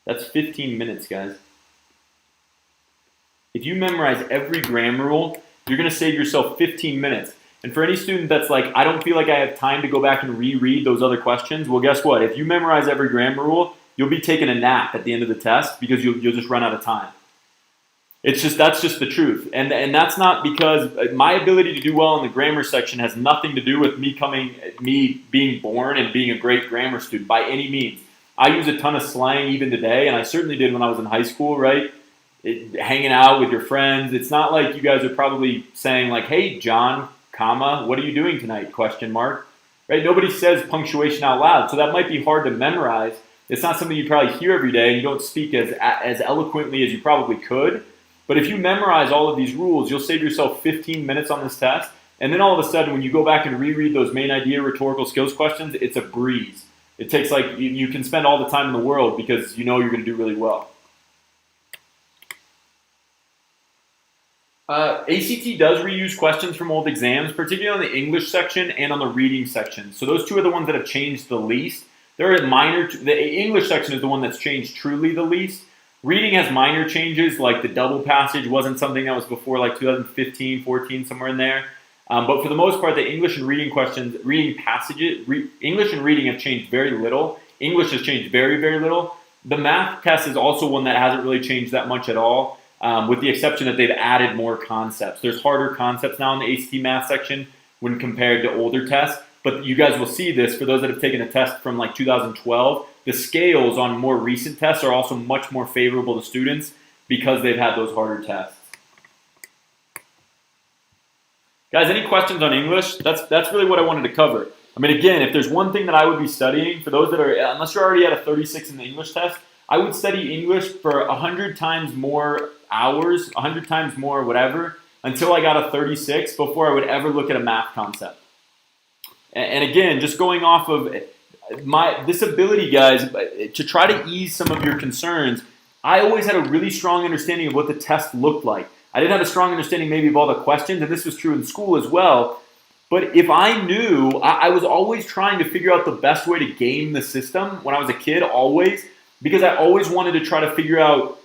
That's 15 minutes, guys. If you memorize every grammar rule, you're going to save yourself 15 minutes. And for any student that's like, I don't feel like I have time to go back and reread those other questions, well, guess what? If you memorize every grammar rule, you'll be taking a nap at the end of the test because you'll just run out of time. That's just the truth. And that's not because my ability to do well in the grammar section has nothing to do with me being born and being a great grammar student by any means. I use a ton of slang even today, and I certainly did when I was in high school, right? Hanging out with your friends. It's not like you guys are probably saying like, hey, John, comma, what are you doing tonight? Question mark. Right? Nobody says punctuation out loud, so that might be hard to memorize. It's not something you probably hear every day, and you don't speak as eloquently as you probably could. But if you memorize all of these rules, you'll save yourself 15 minutes on this test. And then all of a sudden, when you go back and reread those main idea rhetorical skills questions, it's a breeze. It takes like, you can spend all the time in the world because you know you're going to do really well. ACT does reuse questions from old exams, particularly on the English section and on the reading section. So those two are the ones that have changed the least. The English section is the one that's changed truly the least. Reading has minor changes, like the double passage wasn't something that was before like 2015, 14, somewhere in there. But for the most part, the English and reading questions, English and reading have changed very little. English has changed very, very little. The math test is also one that hasn't really changed that much at all, with the exception that they've added more concepts. There's harder concepts now in the ACT math section when compared to older tests. But you guys will see this for those that have taken a test from like 2012. The scales on more recent tests are also much more favorable to students because they've had those harder tests. Guys, any questions on English? That's really what I wanted to cover. I mean, again, if there's one thing that I would be studying, for those that are, unless you're already at a 36 in the English test, I would study English for 100 times more hours, 100 times more whatever, until I got a 36 before I would ever look at a math concept. And again, just going off of this ability, guys, to try to ease some of your concerns, I always had a really strong understanding of what the test looked like. I didn't have a strong understanding maybe of all the questions, and this was true in school as well. But if I knew, I was always trying to figure out the best way to game the system when I was a kid, always, because I always wanted to try to figure out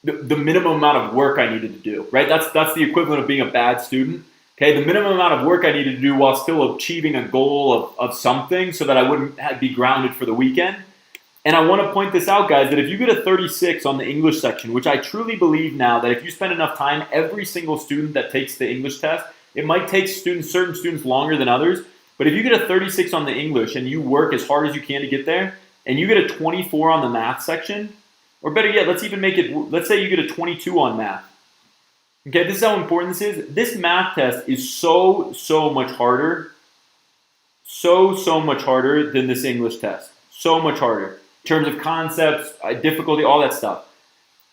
the minimum amount of work I needed to do, right? That's the equivalent of being a bad student. Okay, the minimum amount of work I needed to do while still achieving a goal of something so that I wouldn't be grounded for the weekend. And I want to point this out, guys, that if you get a 36 on the English section, which I truly believe now that if you spend enough time, every single student that takes the English test, it might take certain students longer than others, but if you get a 36 on the English and you work as hard as you can to get there, and you get a 24 on the math section, or better yet, let's say you get a 22 on math. Okay, this is how important this is. This math test is so much harder. So much harder than this English test. So much harder. In terms of concepts, difficulty, all that stuff.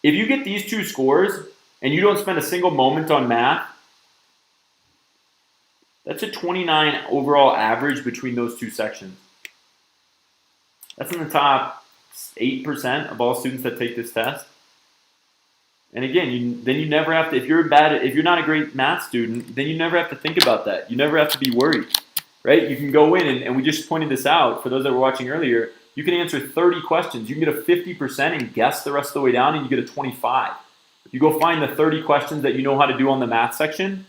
If you get these two scores and you don't spend a single moment on math, that's a 29 overall average between those two sections. That's in the top 8% of all students that take this test. And again, then you never have to, if you're not a great math student, then you never have to think about that. You never have to be worried, right? You can go in, and we just pointed this out for those that were watching earlier, you can answer 30 questions. You can get a 50% and guess the rest of the way down, and you get a 25. You go find the 30 questions that you know how to do on the math section,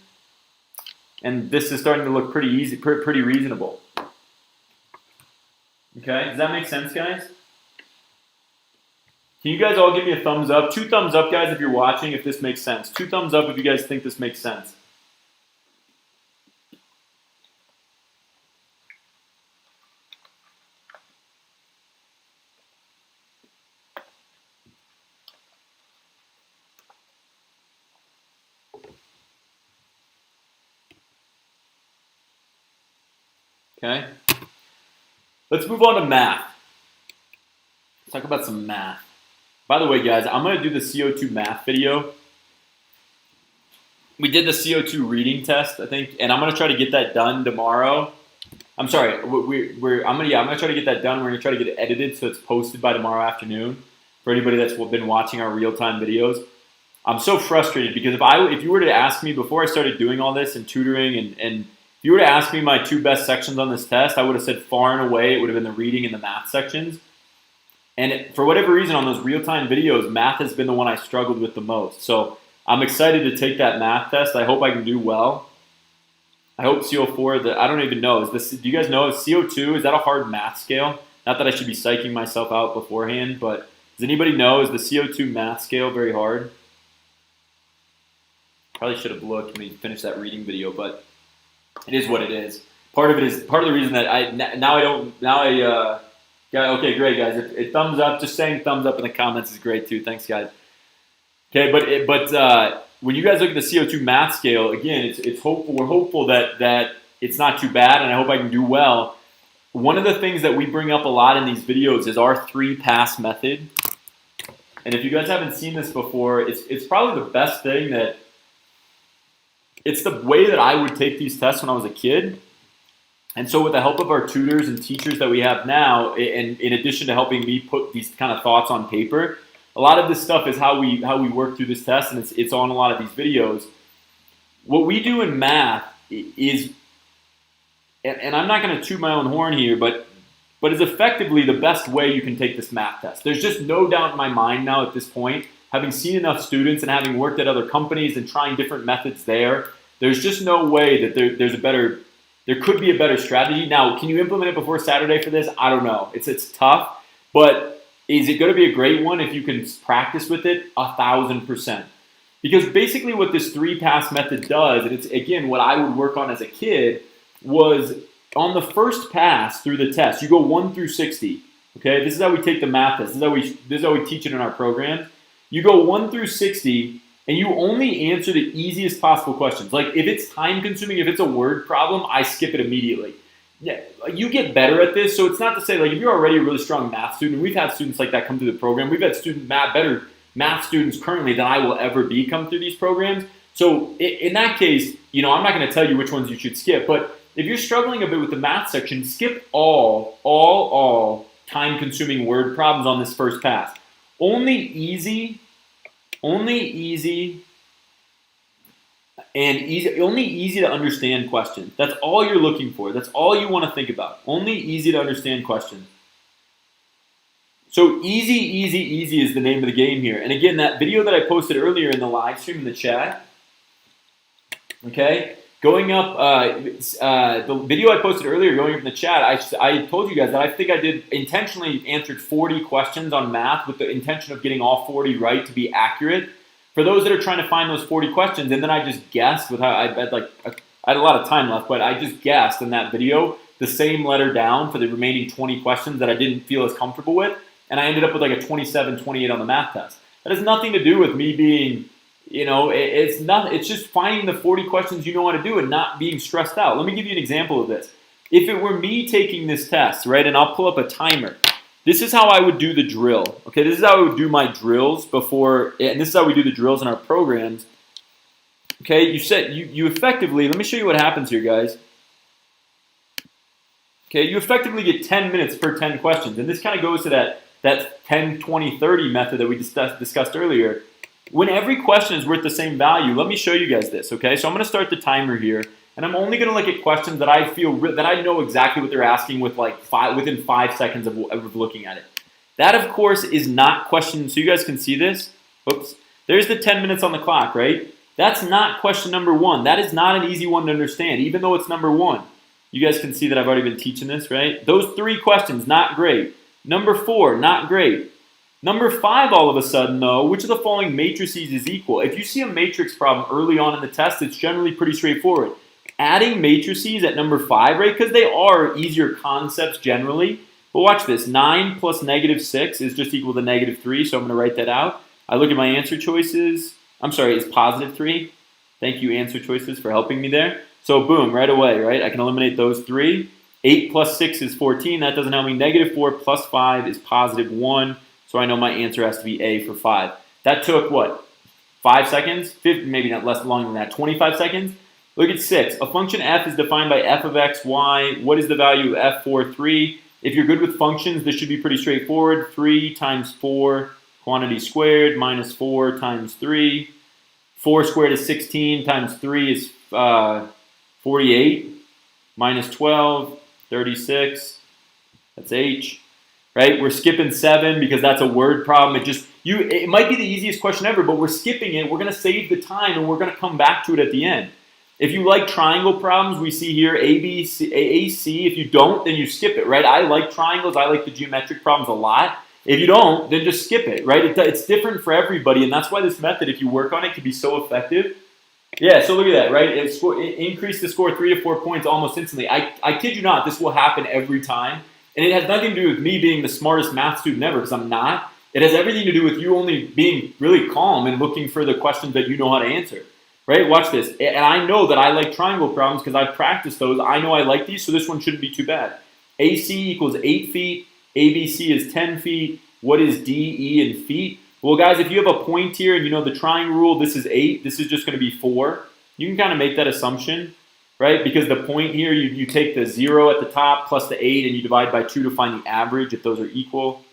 and this is starting to look pretty easy, pretty reasonable. Okay, does that make sense, guys? Can you guys all give me a thumbs up? 2 thumbs up, guys, if you're watching, if this makes sense. 2 thumbs up if you guys think this makes sense. Okay. Let's move on to math. Let's talk about some math. By the way, guys, I'm going to do the CO2 math video. We did the CO2 reading test, I think, and I'm going to try to get that done tomorrow. I'm sorry, I'm going to try to get that done. We're going to try to get it edited so it's posted by tomorrow afternoon for anybody that's been watching our real-time videos. I'm so frustrated because if you were to ask me before I started doing all this and tutoring, and if you were to ask me my 2 best sections on this test, I would have said far and away it would have been the reading and the math sections. And for whatever reason, on those real-time videos, math has been the one I struggled with the most. So I'm excited to take that math test. I hope I can do well. I hope CO4, I don't even know. Do you guys know, CO2, is that a hard math scale? Not that I should be psyching myself out beforehand, but does anybody know, is the CO2 math scale very hard? Probably should have looked when we finished that reading video, but it is what it is. Part of the reason that okay, great, guys. If thumbs up, just saying thumbs up in the comments is great too. Thanks, guys. Okay, but when you guys look at the CO2 math scale, again, it's hopeful. We're hopeful that it's not too bad, and I hope I can do well. One of the things that we bring up a lot in these videos is our 3-pass method. And if you guys haven't seen this before, it's probably the best thing that. It's the way that I would take these tests when I was a kid. And so with the help of our tutors and teachers that we have now, and in addition to helping me put these kind of thoughts on paper, a lot of this stuff is how we work through this test, and it's on a lot of these videos. What we do in math is, and I'm not going to toot my own horn here, but is effectively the best way you can take this math test. There's just no doubt in my mind now at this point, having seen enough students and having worked at other companies and trying different methods there's just no way that there could be a better strategy. Now, can you implement it before Saturday for this? I don't know. It's tough, but is it going to be a great one if you can practice with it? 1,000%. Because basically what this 3-pass method does, and it's, again, what I would work on as a kid, was on the first pass through the test, you go 1 through 60. Okay, this is how we take the math test. This is how we teach it in our programs. You go 1 through 60, and you only answer the easiest possible questions. Like, if it's time-consuming, if it's a word problem, I skip it immediately. Yeah, you get better at this, so it's not to say, like, if you're already a really strong math student, we've had students like that come through the program. We've had better math students currently than I will ever be come through these programs. So in that case, I'm not going to tell you which ones you should skip, but if you're struggling a bit with the math section, skip all time-consuming word problems on this first pass. Only easy to understand questions. That's all you're looking for. That's all you want to think about. Only easy to understand questions. So easy is the name of the game here. And again, that video that I posted earlier in the live stream in the chat, okay, going up, the video I posted earlier going up in the chat, I told you guys that I think I did intentionally answered 40 questions on math with the intention of getting all 40 right to be accurate. For those that are trying to find those 40 questions, and then I just guessed with how I had a lot of time left, but I just guessed in that video the same letter down for the remaining 20 questions that I didn't feel as comfortable with, and I ended up with like a 27, 28 on the math test. That has nothing to do with me being, it's just finding the 40 questions you know how to do and not being stressed out. Let me give you an example of this. If it were me taking this test, right, and I'll pull up a timer. This is how I would do the drill. Okay, this is how I would do my drills before, and this is how we do the drills in our programs. Okay, you effectively, let me show you what happens here, guys. Okay, you effectively get 10 minutes per 10 questions. And this kind of goes to that 10, 20, 30 method that we discussed earlier. When every question is worth the same value, let me show you guys this, okay? So I'm going to start the timer here, and I'm only going to look at questions that I feel that I know exactly what they're asking with like within 5 seconds of looking at it. That, of course, is not question. So you guys can see this. Oops. There's the 10 minutes on the clock, right? That's not question number 1. That is not an easy one to understand, even though it's number 1. You guys can see that I've already been teaching this, right? Those 3 questions, not great. Number 4, not great. Number 5, all of a sudden, though, which of the following matrices is equal? If you see a matrix problem early on in the test, it's generally pretty straightforward. Adding matrices at number 5, right? Because they are easier concepts generally. But watch this. 9 plus negative 6 is just equal to negative 3, so I'm going to write that out. I look at my answer choices. I'm sorry, it's positive 3. Thank you, answer choices, for helping me there. So boom, right away, right? I can eliminate those 3. 8 plus 6 is 14. That doesn't help me. Negative 4 plus 5 is positive 1. So I know my answer has to be A for 5. That took, what, 5 seconds? 50, maybe not less long than that, 25 seconds? Look at 6. A function f is defined by f of x, y. What is the value of f for 3? If you're good with functions, this should be pretty straightforward. 3 times 4, quantity squared, minus 4 times 3. 4 squared is 16 times 3 is 48. Minus 12, 36. That's h. Right? We're skipping 7 because that's a word problem. It might be the easiest question ever, but we're skipping it. We're going to save the time, and we're going to come back to it at the end. If you like triangle problems, we see here A, B, C, A, C. If you don't, then you skip it, right? I like triangles. I like the geometric problems a lot. If you don't, then just skip it, right? It's different for everybody, and that's why this method, if you work on it, can be so effective. Yeah, so look at that, right? It increased the score 3 to 4 points almost instantly. I kid you not, this will happen every time. And it has nothing to do with me being the smartest math student ever, because I'm not. It has everything to do with you only being really calm and looking for the questions that you know how to answer. Right? Watch this. And I know that I like triangle problems because I've practiced those. I know I like these, so this one shouldn't be too bad. AC equals 8 feet. ABC is 10 feet. What is DE in feet? Well, guys, if you have a point here and you know the triangle rule, this is 8. This is just going to be 4. You can kind of make that assumption. Right? Because the point here, you take the 0 at the top plus the 8 and you divide by 2 to find the average if those are equal.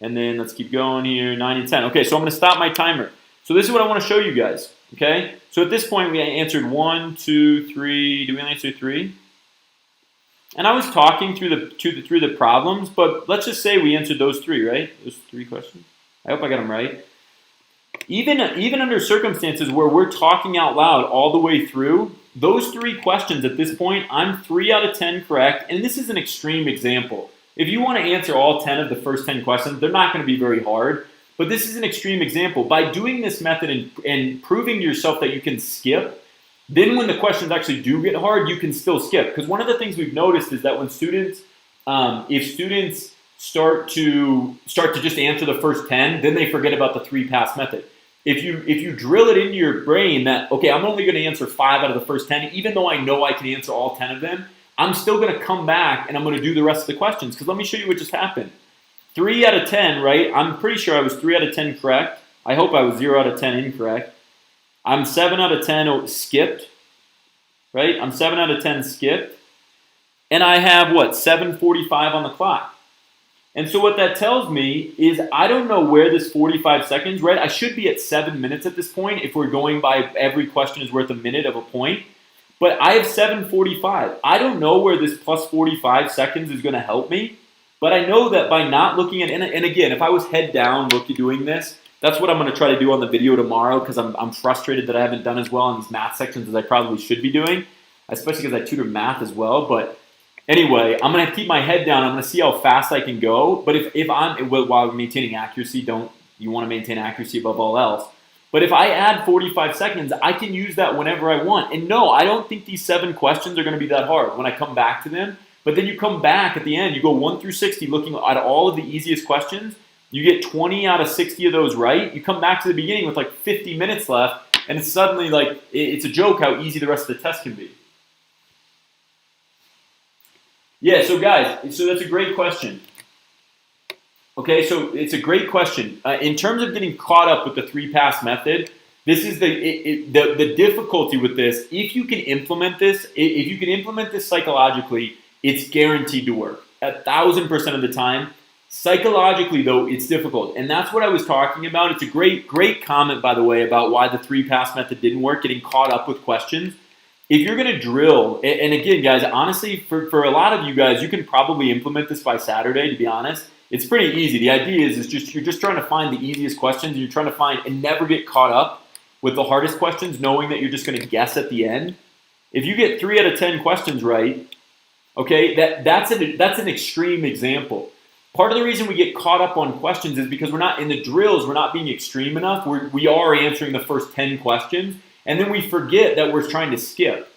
And then let's keep going here, 9 and 10. Okay, so I'm going to stop my timer. So this is what I want to show you guys. Okay? So at this point, we answered 1, 2, 3. Did we answer 3? And I was talking through the problems, but let's just say we answered those 3, right? Those 3 questions. I hope I got them right. Even under circumstances where we're talking out loud all the way through, those 3 questions at this point, I'm 3 out of 10 correct, and this is an extreme example. If you want to answer all 10 of the first 10 questions, they're not going to be very hard, but this is an extreme example. By doing this method and proving to yourself that you can skip, then when the questions actually do get hard, you can still skip. Because one of the things we've noticed is that when students, if students start to just answer the first 10, then they forget about the 3-pass method. If you drill it into your brain that, okay, I'm only going to answer 5 out of the first 10, even though I know I can answer all 10 of them, I'm still going to come back and I'm going to do the rest of the questions. Because let me show you what just happened. 3 out of 10, right? I'm pretty sure I was 3 out of 10 correct. I hope I was 0 out of 10 incorrect. I'm 7 out of 10 skipped, right? I'm 7 out of 10 skipped. And I have, what, 7:45 on the clock. And so what that tells me is I don't know where this 45 seconds, right? I should be at 7 minutes at this point if we're going by every question is worth a minute of a point. But I have 7:45. I don't know where this plus 45 seconds is going to help me. But I know that by not looking at, and again, if I was head down doing this, that's what I'm going to try to do on the video tomorrow because I'm frustrated that I haven't done as well in these math sections as I probably should be doing, especially because I tutor math as well. But anyway, I'm going to keep my head down. I'm going to see how fast I can go. But if I'm, while maintaining accuracy, you want to maintain accuracy above all else. But if I add 45 seconds, I can use that whenever I want. And no, I don't think these 7 questions are going to be that hard when I come back to them. But then you come back at the end, you go 1 through 60 looking at all of the easiest questions. You get 20 out of 60 of those right. You come back to the beginning with like 50 minutes left, and it's suddenly like, it's a joke how easy the rest of the test can be. Yeah, so guys, so that's a great question. Okay, so it's a great question. In terms of getting caught up with the 3-pass method, this is the difficulty with this. If you can implement this, psychologically, it's guaranteed to work 1,000% of the time. Psychologically, though, it's difficult. And that's what I was talking about. It's a great comment, by the way, about why the 3-pass method didn't work, getting caught up with questions. If you're going to drill, and again, guys, honestly, for a lot of you guys, you can probably implement this by Saturday, to be honest. It's pretty easy. The idea is just you're just trying to find the easiest questions. And you're trying to find and never get caught up with the hardest questions, knowing that you're just going to guess at the end. If you get 3 out of 10 questions right, okay, that's an extreme example. Part of the reason we get caught up on questions is because we're not in the drills, we're not being extreme enough. We are answering the first 10 questions, and then we forget that we're trying to skip.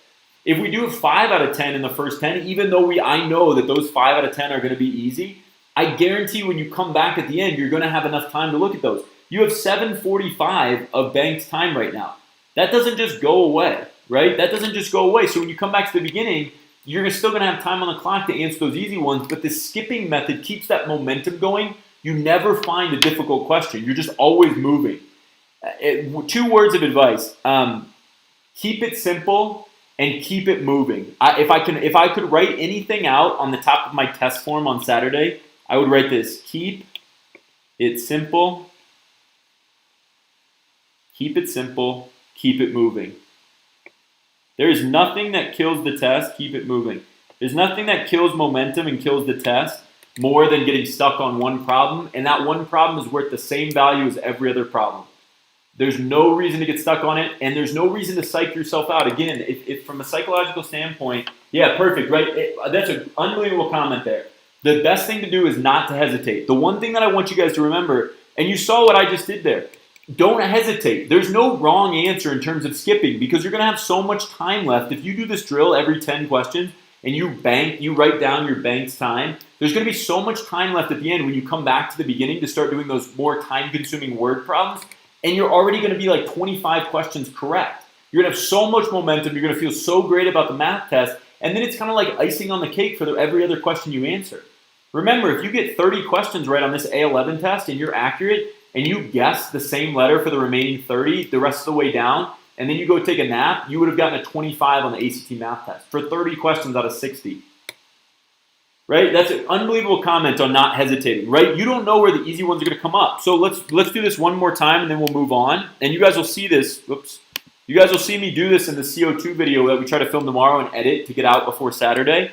If we do a 5 out of 10 in the first 10, even though I know that those 5 out of 10 are going to be easy, I guarantee when you come back at the end, you're going to have enough time to look at those. You have 7:45 of banked time right now. That doesn't just go away, right? That doesn't just go away. So when you come back to the beginning, you're still going to have time on the clock to answer those easy ones, but the skipping method keeps that momentum going. You never find a difficult question. You're just always moving. 2 words of advice. Keep it simple and keep it moving. If I could write anything out on the top of my test form on Saturday, I would write this: keep it simple, keep it simple, keep it moving. There is nothing that kills the test, keep it moving. There's nothing that kills momentum and kills the test more than getting stuck on one problem, and that one problem is worth the same value as every other problem. There's no reason to get stuck on it, and there's no reason to psych yourself out. Again, if from a psychological standpoint, yeah, perfect, right? That's an unbelievable comment there. The best thing to do is not to hesitate. The one thing that I want you guys to remember, and you saw what I just did there, don't hesitate. There's no wrong answer in terms of skipping because you're going to have so much time left. If you do this drill every 10 questions and you write down your banked time, there's going to be so much time left at the end when you come back to the beginning to start doing those more time-consuming word problems, and you're already going to be like 25 questions correct. You're going to have so much momentum. You're going to feel so great about the math test, and then it's kind of like icing on the cake for every other question you answer. Remember, if you get 30 questions right on this A11 test and you're accurate, and you guess the same letter for the remaining 30 the rest of the way down, and then you go take a nap, you would have gotten a 25 on the ACT math test for 30 questions out of 60. Right? That's an unbelievable comment on not hesitating, right? You don't know where the easy ones are going to come up. So let's do this one more time, and then we'll move on. And you guys will see this. Whoops. You guys will see me do this in the CO2 video that we try to film tomorrow and edit to get out before Saturday.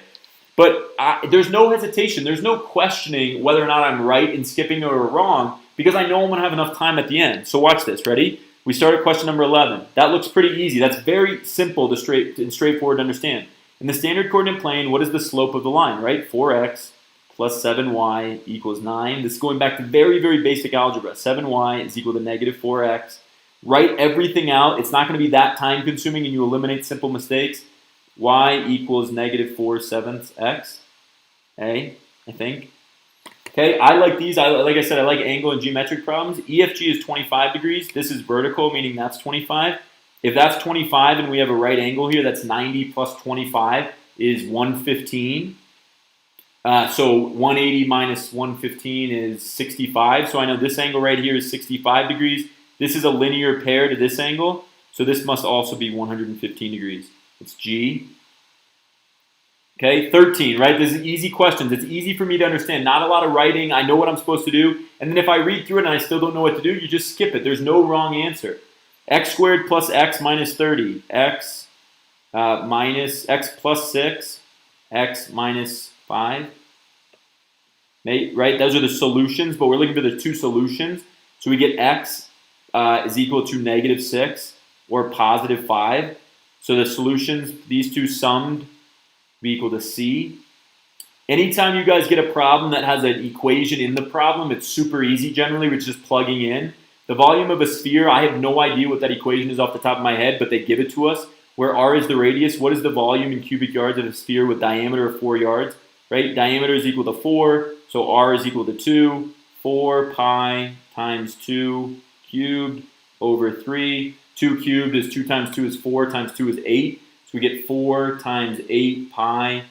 But there's no hesitation. There's no questioning whether or not I'm right in skipping or wrong, because I know I'm going to have enough time at the end. So watch this. Ready? We start at question number 11. That looks pretty easy. That's very simple and straightforward to understand. In the standard coordinate plane, what is the slope of the line, right? 4x plus 7y equals 9. This is going back to very, very basic algebra. 7y is equal to negative 4x. Write everything out. It's not going to be that time consuming, and you eliminate simple mistakes. Y equals negative 4/7 x. I think. Okay, I like these. Like I said, I like angle and geometric problems. EFG is 25 degrees. This is vertical, meaning that's 25. If that's 25 and we have a right angle here, that's 90 plus 25 is 115. So 180 minus 115 is 65. So I know this angle right here is 65 degrees. This is a linear pair to this angle. So this must also be 115 degrees. It's G. Okay, 13, right? This is easy questions. It's easy for me to understand. Not a lot of writing. I know what I'm supposed to do. And then if I read through it and I still don't know what to do, you just skip it. There's no wrong answer. X squared plus x minus 30. X minus x plus 6. X minus 5. Right? Those are the solutions, but we're looking for the 2 solutions. So we get x is equal to negative 6 or positive 5. So the solutions, these 2 summed, be equal to C. Anytime you guys get a problem that has an equation in the problem, it's super easy generally. We're just plugging in. The volume of a sphere, I have no idea what that equation is off the top of my head, but they give it to us. Where r is the radius, what is the volume in cubic yards of a sphere with diameter of 4 yards? Right? Diameter is equal to 4, so r is equal to 2. 4 pi times 2 cubed over 3. 2 cubed is 2 times 2 is 4 times 2 is 8. So we get 4 times 8 pi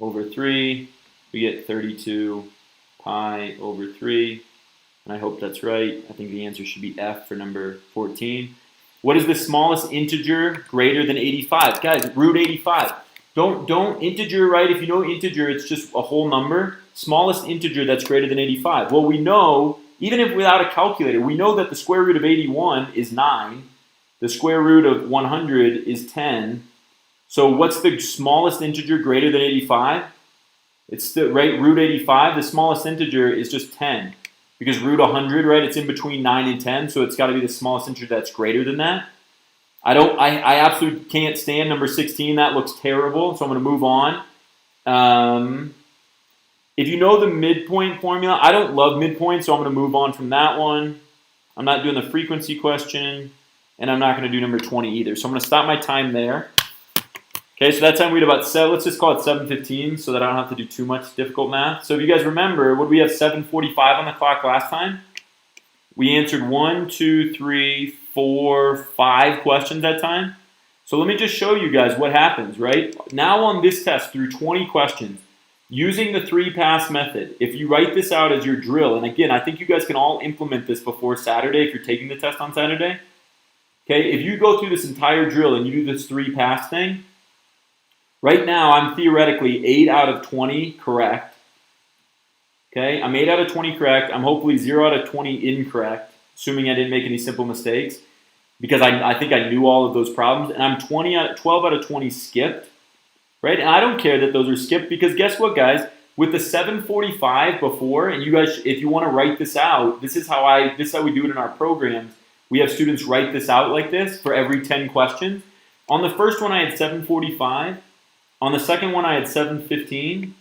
over 3. We get 32 pi over 3. And I hope that's right. I think the answer should be F for number 14. What is the smallest integer greater than 85? Guys, root 85. Don't integer, right? If you know integer, it's just a whole number. Smallest integer that's greater than 85. Well, we know, even if without a calculator, we know that the square root of 81 is 9. The square root of 100 is 10. So what's the smallest integer greater than 85? It's the right root 85. The smallest integer is just 10. Because root 100, right, it's in between 9 and 10, so it's got to be the smallest integer that's greater than that. I absolutely can't stand number 16. That looks terrible, so I'm going to move on. If you know the midpoint formula, I don't love midpoint, so I'm going to move on from that one. I'm not doing the frequency question, and I'm not going to do number 20 either. So I'm going to stop my time there. Okay, so that time we had about 7, let's just call it 7:15 so that I don't have to do too much difficult math. So if you guys remember, what did we have 7:45 on the clock last time? We answered 1, 2, 3, 4, 5 questions that time. So let me just show you guys what happens, right? Now on this test, through 20 questions, using the 3-pass method, if you write this out as your drill, and again, I think you guys can all implement this before Saturday if you're taking the test on Saturday. Okay, if you go through this entire drill and you do this 3-pass thing, right now I'm theoretically 8 out of 20 correct. Okay, I'm 8 out of 20 correct. I'm hopefully 0 out of 20 incorrect, assuming I didn't make any simple mistakes, because I think I knew all of those problems. And I'm 12 out of 20 skipped, right? And I don't care that those are skipped, because guess what, guys? With the 7:45 before, and you guys, if you want to write this out, this is how we do it in our programs. We have students write this out like this for every 10 questions. On the first one, I had 7:45. On the second one, I had 7:15.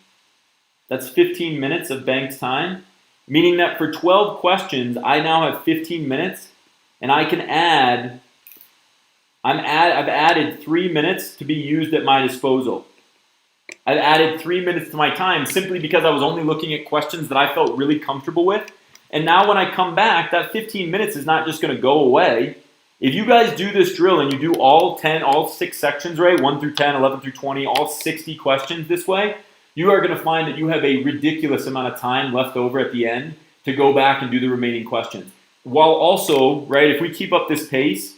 That's 15 minutes of banked time, meaning that for 12 questions, I now have 15 minutes, and I can I've added 3 minutes to be used at my disposal. I've added 3 minutes to my time simply because I was only looking at questions that I felt really comfortable with. And now when I come back, that 15 minutes is not just going to go away. If you guys do this drill and you do all 6 sections, right, 1 through 10, 11 through 20, all 60 questions this way, you are going to find that you have a ridiculous amount of time left over at the end to go back and do the remaining questions. While also, right, if we keep up this pace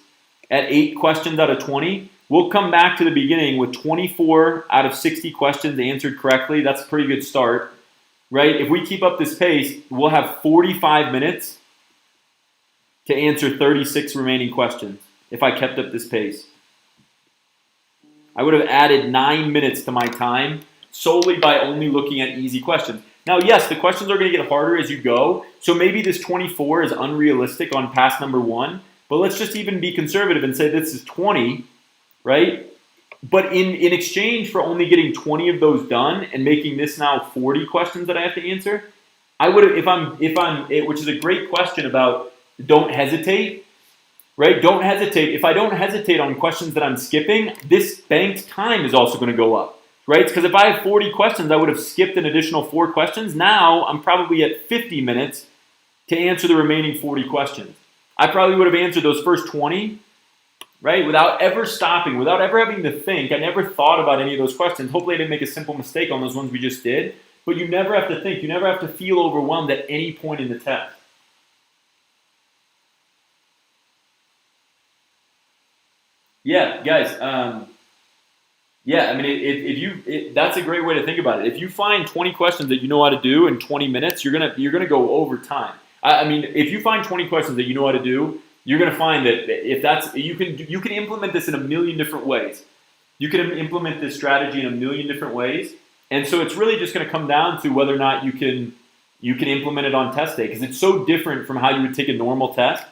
at 8 questions out of 20, we'll come back to the beginning with 24 out of 60 questions answered correctly. That's a pretty good start, right? If we keep up this pace, we'll have 45 minutes to answer 36 remaining questions if I kept up this pace. I would have added 9 minutes to my time solely by only looking at easy questions. Now, yes, the questions are going to get harder as you go, so maybe this 24 is unrealistic on pass number 1, but let's just even be conservative and say this is 20, right? But in exchange for only getting 20 of those done and making this now 40 questions that I have to answer, I would have, which is a great question about don't hesitate, right? Don't hesitate. If I don't hesitate on questions that I'm skipping, this banked time is also going to go up. Right? Because if I have 40 questions, I would have skipped an additional 4 questions. Now I'm probably at 50 minutes to answer the remaining 40 questions. I probably would have answered those first 20, right? Without ever stopping, without ever having to think. I never thought about any of those questions. Hopefully I didn't make a simple mistake on those ones we just did. But you never have to think. You never have to feel overwhelmed at any point in the test. Yeah, guys. Yeah, I mean, that's a great way to think about it. If you find 20 questions that you know how to do in 20 minutes, you're gonna go over time. I mean, if you find 20 questions that you know how to do, you're gonna find that you can implement this in a million different ways. You can implement this strategy in a million different ways, and so it's really just gonna come down to whether or not you can implement it on test day, because it's so different from how you would take a normal test.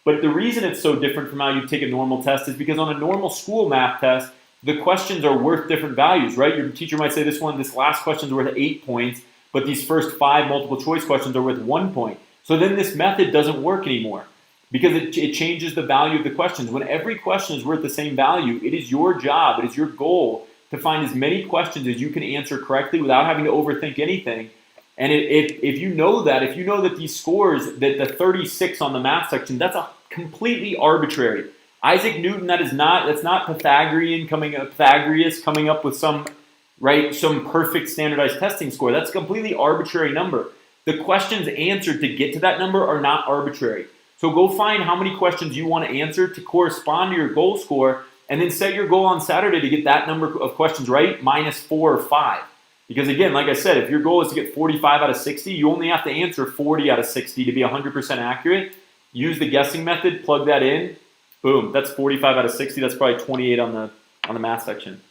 But the reason it's so different from how you take a normal test is because on a normal school math test, the questions are worth different values, right? Your teacher might say this last question is worth 8 points, but these first 5 multiple choice questions are worth 1 point. So then this method doesn't work anymore because it changes the value of the questions. When every question is worth the same value, it is your job, it is your goal to find as many questions as you can answer correctly without having to overthink anything. And if you know that these scores, that the 36 on the math section, that's a completely arbitrary. Isaac Newton, that's not Pythagoreus coming up with some perfect standardized testing score. That's a completely arbitrary number. The questions answered to get to that number are not arbitrary. So go find how many questions you want to answer to correspond to your goal score, and then set your goal on Saturday to get that number of questions right, minus 4 or 5. Because again, like I said, if your goal is to get 45 out of 60, you only have to answer 40 out of 60 to be 100% accurate. Use the guessing method, plug that in, boom, that's 45 out of 60. That's probably 28 on the math section.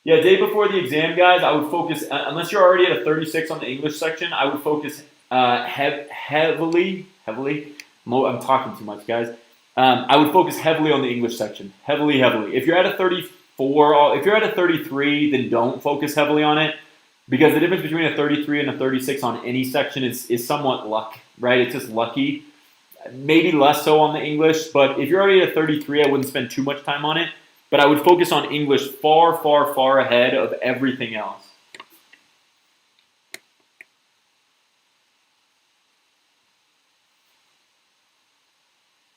Yeah, day before the exam, guys, I would focus, unless you're already at a 36 on the English section, I would focus heavily, I'm talking too much, guys. I would focus heavily on the English section, heavily. If you're at a 34, if you're at a 33, then don't focus heavily on it, because the difference between a 33 and a 36 on any section is somewhat luck, right? It's just lucky. Maybe less so on the English, but if you're already at a 33, I wouldn't spend too much time on it. But I would focus on English far ahead of everything else.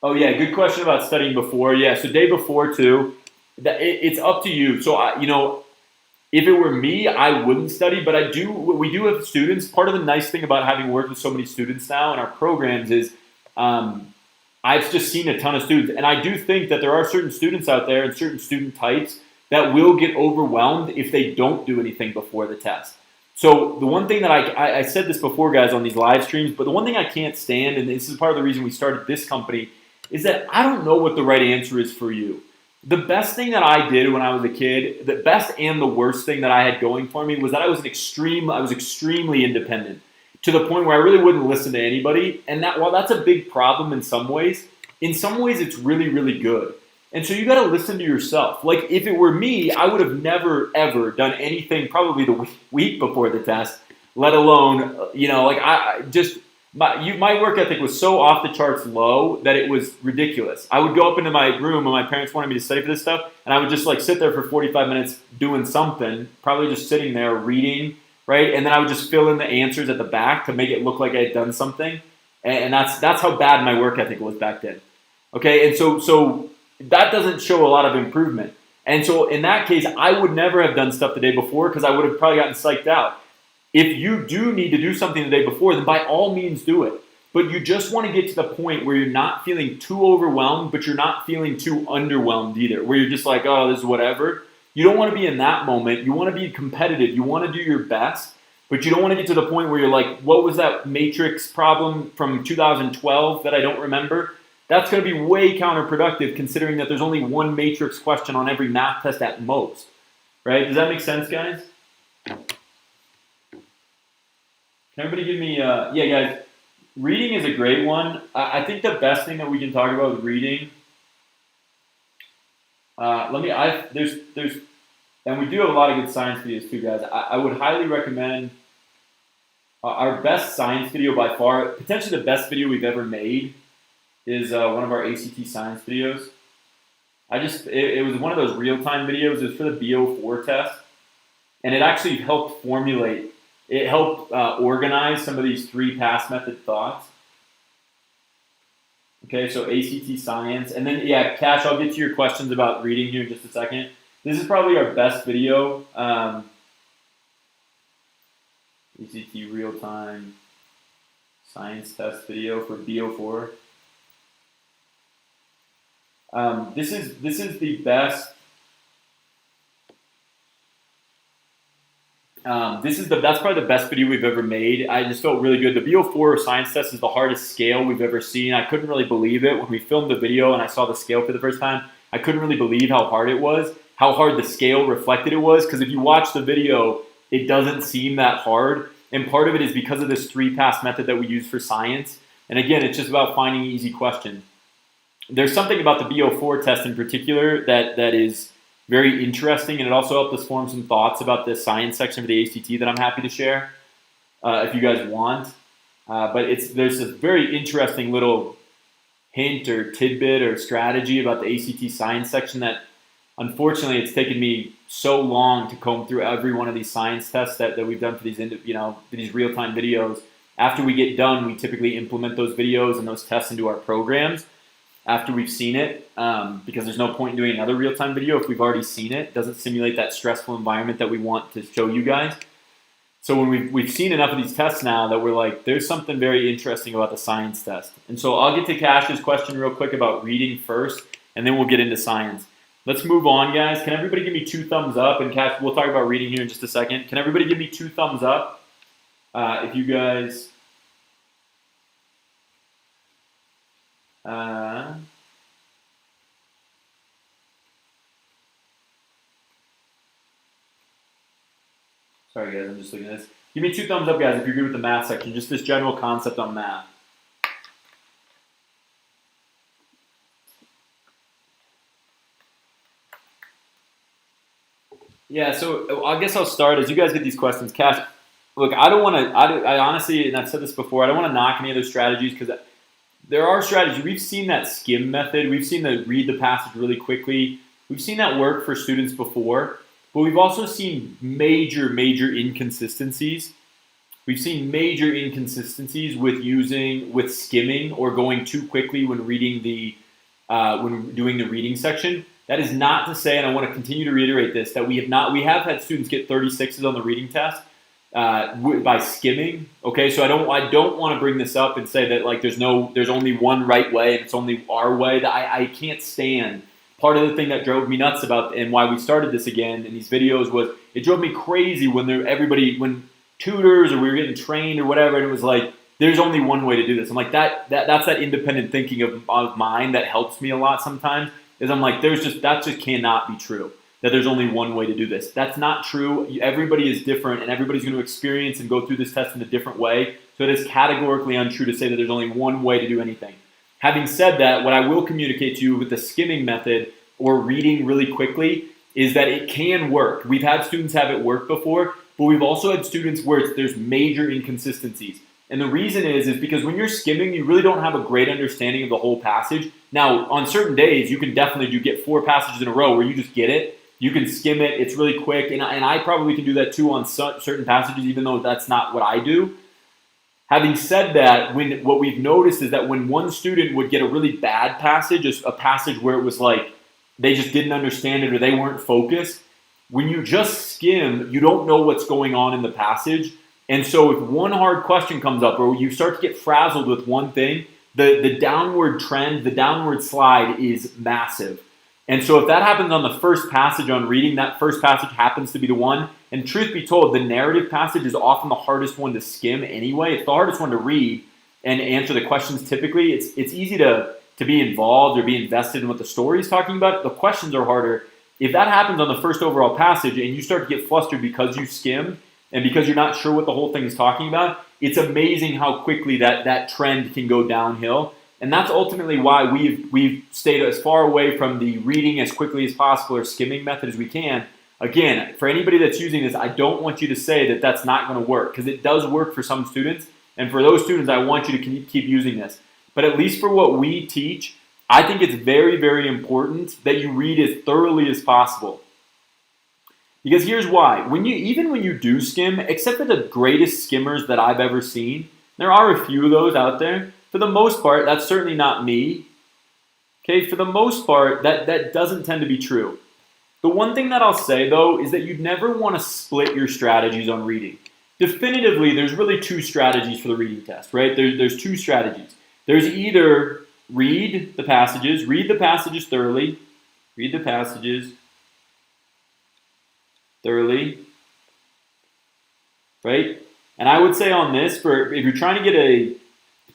Oh yeah, good question about studying before. Yeah, so day before too. It's up to you. So if it were me, I wouldn't study, but we do have students. Part of the nice thing about having worked with so many students now in our programs is I've just seen a ton of students, and I do think that there are certain students out there and certain student types that will get overwhelmed if they don't do anything before the test. So the one thing that I said this before, guys, on these live streams, but the one thing I can't stand, and this is part of the reason we started this company, is that I don't know what the right answer is for you. The best thing that I did when I was a kid, the best and the worst thing that I had going for me was that I was extremely independent, to the point where I really wouldn't listen to anybody. And that, while that's a big problem in some ways it's really good. And so you got to listen to yourself. Like, if it were me, I would have never ever done anything probably the week before the test, let alone, my work ethic was so off the charts low that it was ridiculous. I would go up into my room when my parents wanted me to study for this stuff, and I would just sit there for 45 minutes doing something, probably just sitting there reading, right? And then I would just fill in the answers at the back to make it look like I had done something. And that's how bad my work ethic was back then. Okay, and so that doesn't show a lot of improvement. And so in that case, I would never have done stuff the day before, because I would have probably gotten psyched out. If you do need to do something the day before, then by all means do it. But you just want to get to the point where you're not feeling too overwhelmed, but you're not feeling too underwhelmed either, where you're just like, oh, this is whatever. You don't want to be in that moment. You want to be competitive. You want to do your best, but you don't want to get to the point where you're like, what was that matrix problem from 2012 that I don't remember? That's going to be way counterproductive, considering that there's only one matrix question on every math test at most, right? Does that make sense, guys? Can everybody give me, yeah, guys, reading is a great one. I think the best thing that we can talk about with reading, there's, and we do have a lot of good science videos too, guys. I would highly recommend our best science video by far, potentially the best video we've ever made, is one of our ACT science videos. It was one of those real-time videos. It was for the BO4 test, and it actually helped organize some of these 3 pass method thoughts. Okay, so ACT science, and then yeah, Cash, I'll get to your questions about reading here in just a second. This is probably our best video. ACT real-time science test video for BO4. This is the best. That's probably the best video we've ever made. I just felt really good. The BO4 science test is the hardest scale we've ever seen. I couldn't really believe it when we filmed the video and I saw the scale for the first time. I couldn't really believe how hard it was, how hard the scale reflected it was. Because if you watch the video, it doesn't seem that hard. And part of it is because of this 3-pass method that we use for science. And again, it's just about finding easy questions. There's something about the BO4 test in particular that is very interesting, and it also helped us form some thoughts about the science section of the ACT that I'm happy to share if you guys want. But there's this very interesting little hint or tidbit or strategy about the ACT science section that, unfortunately, it's taken me so long to comb through every one of these science tests that we've done for these real-time videos. After we get done, we typically implement those videos and those tests into our programs after we've seen it, because there's no point in doing another real-time video if we've already seen it. It doesn't simulate that stressful environment that we want to show you guys. So when we've seen enough of these tests now that we're like, there's something very interesting about the science test. And so I'll get to Cash's question real quick about reading first. and then we'll get into science. Let's move on, guys. Can everybody give me 2 thumbs up? And Cash, we'll talk about reading here in just a second. Can everybody give me 2 thumbs up? If you guys... Sorry, guys, I'm just looking at this. Give me 2 thumbs up, guys, if you're good with the math section. Just this general concept on math. Yeah, so I guess I'll start as you guys get these questions. Cash, look, I don't want to, I honestly, and I've said this before, I don't want to knock any of those strategies because there are strategies. We've seen that skim method. We've seen the read the passage really quickly. We've seen that work for students before, but we've also seen major inconsistencies. We've seen major inconsistencies with skimming or going too quickly when reading when doing the reading section. That is not to say, and I want to continue to reiterate this, that we have had students get 36s on the reading test by skimming. Okay, so I don't want to bring this up and say that like there's only one right way and it's only our way. That I can't stand. Part of the thing that drove me nuts about and why we started this again in these videos was it drove me crazy when when tutors or we were getting trained or whatever, and it was like there's only one way to do this. I'm like that's that independent thinking of mine that helps me a lot sometimes. Is I'm like that just cannot be true. That there's only one way to do this. That's not true. Everybody is different, and everybody's going to experience and go through this test in a different way. So it is categorically untrue to say that there's only one way to do anything. Having said that, what I will communicate to you with the skimming method or reading really quickly is that it can work. We've had students have it work before, but we've also had students where there's major inconsistencies. And the reason is because when you're skimming, you really don't have a great understanding of the whole passage. Now, on certain days, you can definitely get 4 passages in a row where you just get it. You can skim it. It's really quick. And I probably can do that too on certain passages, even though that's not what I do. Having said that, what we've noticed is that when one student would get a really bad passage, a passage where it was like they just didn't understand it or they weren't focused, when you just skim, you don't know what's going on in the passage. And so if one hard question comes up or you start to get frazzled with one thing, the downward trend, the downward slide is massive. And so if that happens on the first passage on reading, that first passage happens to be the one. And truth be told, the narrative passage is often the hardest one to skim anyway. It's the hardest one to read and answer the questions typically. It's easy to be involved or be invested in what the story is talking about. The questions are harder. If that happens on the first overall passage and you start to get flustered because you skim and because you're not sure what the whole thing is talking about, it's amazing how quickly that trend can go downhill. And that's ultimately why we've stayed as far away from the reading as quickly as possible or skimming method as we can. Again, for anybody that's using this, I don't want you to say that that's not going to work because it does work for some students. And for those students, I want you to keep using this. But at least for what we teach, I think it's very important that you read as thoroughly as possible. Because here's why. Even when you do skim, except for the greatest skimmers that I've ever seen, there are a few of those out there. For the most part, that's certainly not me. Okay, for the most part, that doesn't tend to be true. The one thing that I'll say, though, is that you'd never want to split your strategies on reading. Definitively, there's really 2 strategies for the reading test, right? There's 2 strategies. There's either read the passages thoroughly, right? And I would say on this, if you're trying to get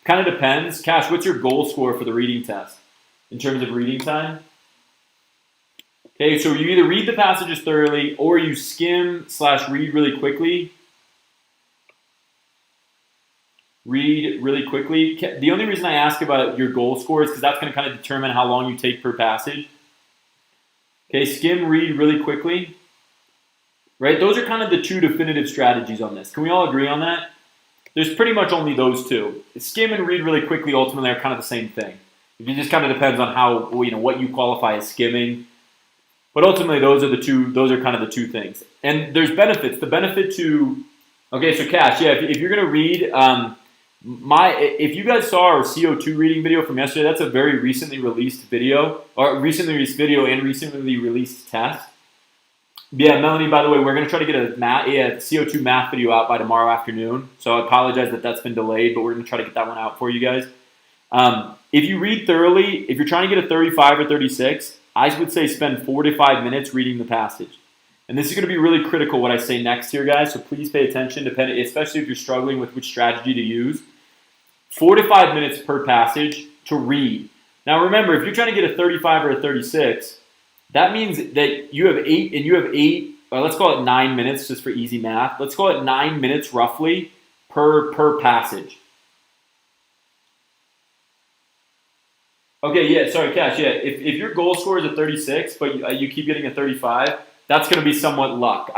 kind of depends. Cash, what's your goal score for the reading test in terms of reading time? Okay, so you either read the passages thoroughly or you skim/read really quickly. Read really quickly. The only reason I ask about your goal score is because that's going to kind of determine how long you take per passage. Okay, skim, read really quickly. Right? Those are kind of the 2 definitive strategies on this. Can we all agree on that? There's pretty much only those 2. Skim and read really quickly ultimately are kind of the same thing. It just kind of depends on how, what you qualify as skimming. But ultimately those are kind of the 2 things. And there's benefits. The benefit to, okay, so Cash, yeah, if you're going to read, if you guys saw our CO2 reading video from yesterday, that's a very recently released video, and recently released test. Yeah, Melanie, by the way, we're going to try to get a CO2 math video out by tomorrow afternoon. So I apologize that that's been delayed, but we're going to try to get that one out for you guys. If you read thoroughly, if you're trying to get a 35 or 36, I would say spend 4 to 5 minutes reading the passage. And this is going to be really critical what I say next here, guys, so please pay attention, especially if you're struggling with which strategy to use. 4 to 5 minutes per passage to read. Now remember, if you're trying to get a 35 or a 36, that means that you have 8, let's call it 9 minutes just for easy math. Let's call it 9 minutes roughly per passage. Okay, yeah, sorry, Cash, yeah. If your goal score is a 36, but you keep getting a 35, that's going to be somewhat luck.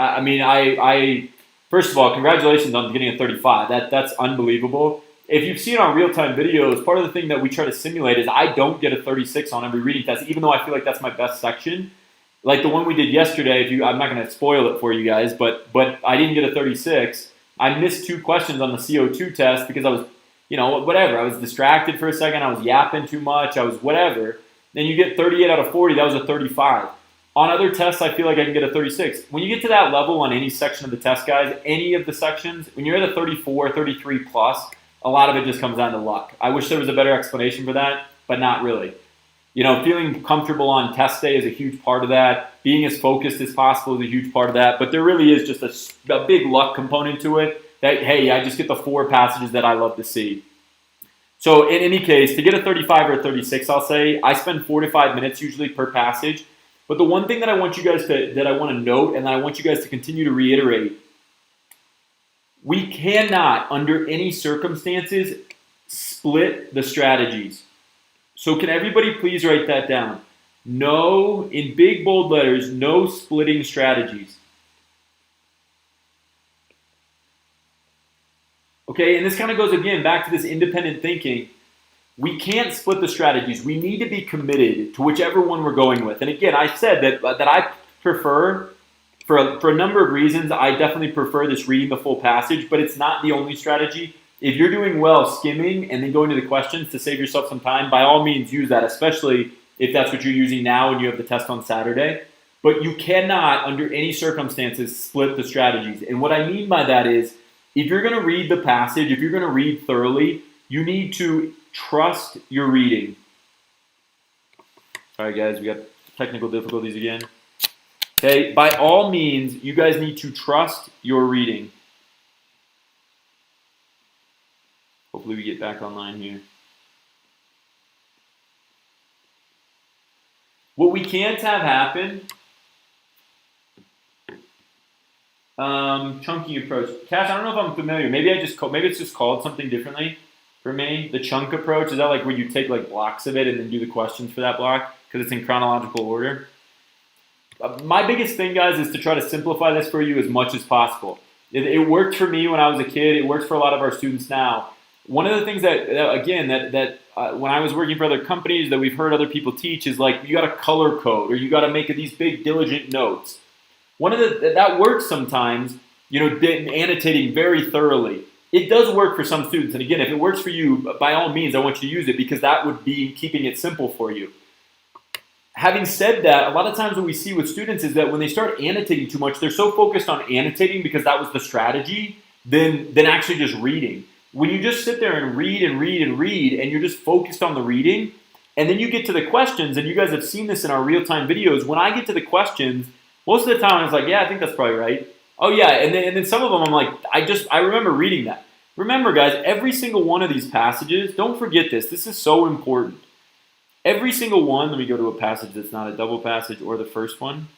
First of all, congratulations on getting a 35. That's unbelievable. If you've seen our real-time videos, part of the thing that we try to simulate is I don't get a 36 on every reading test, even though I feel like that's my best section. Like the one we did yesterday, I'm not going to spoil it for you guys, but I didn't get a 36. I missed 2 questions on the CO2 test because I was, whatever. I was distracted for a second. I was yapping too much. I was whatever. Then you get 38 out of 40. That was a 35. On other tests, I feel like I can get a 36. When you get to that level on any section of the test, guys, any of the sections, when you're at a 34, 33 plus, a lot of it just comes down to luck. I wish there was a better explanation for that, but not really. Feeling comfortable on test day is a huge part of that. Being as focused as possible is a huge part of that. But there really is just a big luck component to it that, hey, I just get the 4 passages that I love to see. So in any case, to get a 35 or a 36, I'll say, I spend 4 to 5 minutes usually per passage. But the one thing that I want you guys that I want to note and that I want you guys to continue to reiterate, we cannot, under any circumstances, split the strategies. So can everybody please write that down? No, in big bold letters, no splitting strategies. Okay, and this kind of goes again back to this independent thinking. We can't split the strategies. We need to be committed to whichever one we're going with. And again, I said that I prefer, for a number of reasons, I definitely prefer this reading the full passage, but it's not the only strategy. If you're doing well skimming and then going to the questions to save yourself some time, by all means use that, especially if that's what you're using now and you have the test on Saturday. But you cannot, under any circumstances, split the strategies. And what I mean by that is, if you're going to read the passage, if you're going to read thoroughly, you need to trust your reading. Sorry guys, we got technical difficulties again. Okay, by all means, you guys need to trust your reading. Hopefully we get back online here. What we can't have happen, chunking approach. Cash, I don't know if I'm familiar. Maybe it's just called something differently. For me, the chunk approach, is that like where you take like blocks of it and then do the questions for that block because it's in chronological order? My biggest thing, guys, is to try to simplify this for you as much as possible. It worked for me when I was a kid. It works for a lot of our students now. One of the things that when I was working for other companies that we've heard other people teach is like you got to color code or you got to make these big diligent notes. That works sometimes, annotating very thoroughly. It does work for some students, and again, if it works for you, by all means, I want you to use it because that would be keeping it simple for you. Having said that, a lot of times what we see with students is that when they start annotating too much, they're so focused on annotating because that was the strategy, than actually just reading. When you just sit there and read and read and read, and you're just focused on the reading, and then you get to the questions, and you guys have seen this in our real-time videos, when I get to the questions, most of the time it's like, yeah, I think that's probably right. Oh yeah, and then some of them I'm like, I remember reading that. Remember guys, every single one of these passages, don't forget this is so important. Every single one, let me go to a passage that's not a double passage or the first one.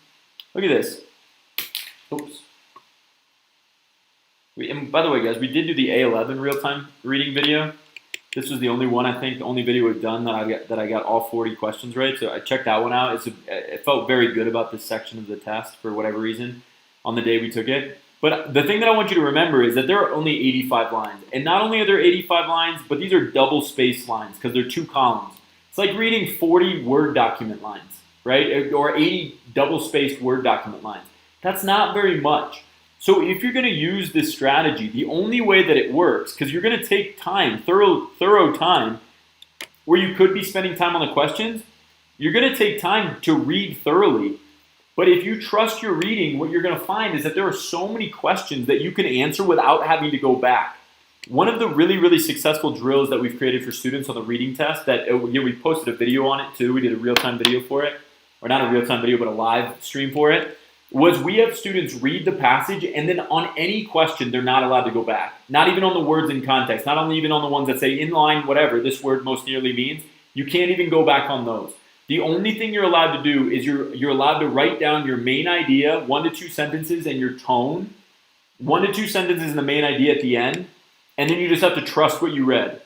Look at this. Oops. And by the way guys, we did do the A11 real-time reading video. This was the only one, I think, the only video we've done that I got all 40 questions right. So I checked that one out. It felt very good about this section of the test for whatever reason on the day we took it. But the thing that I want you to remember is that there are only 85 lines. And not only are there 85 lines, but these are double-spaced lines because they're 2 columns. It's like reading 40 Word document lines, right? Or 80 double-spaced Word document lines. That's not very much. So if you're going to use this strategy, the only way that it works, because you're going to take time, thorough time, where you could be spending time on the questions, you're going to take time to read thoroughly. But if you trust your reading, what you're going to find is that there are so many questions that you can answer without having to go back. One of the really, really successful drills that we've created for students on the reading test that we posted a video on it too. We did a real-time video for it, or not a real-time video, but a live stream for it, was we have students read the passage and then on any question, they're not allowed to go back. Not even on the words in context, not only even on the ones that say in line, whatever this word most nearly means. You can't even go back on those. The only thing you're allowed to do is you're allowed to write down your main idea, 1 to 2 sentences, and your tone. 1 to 2 sentences and the main idea at the end. And then you just have to trust what you read.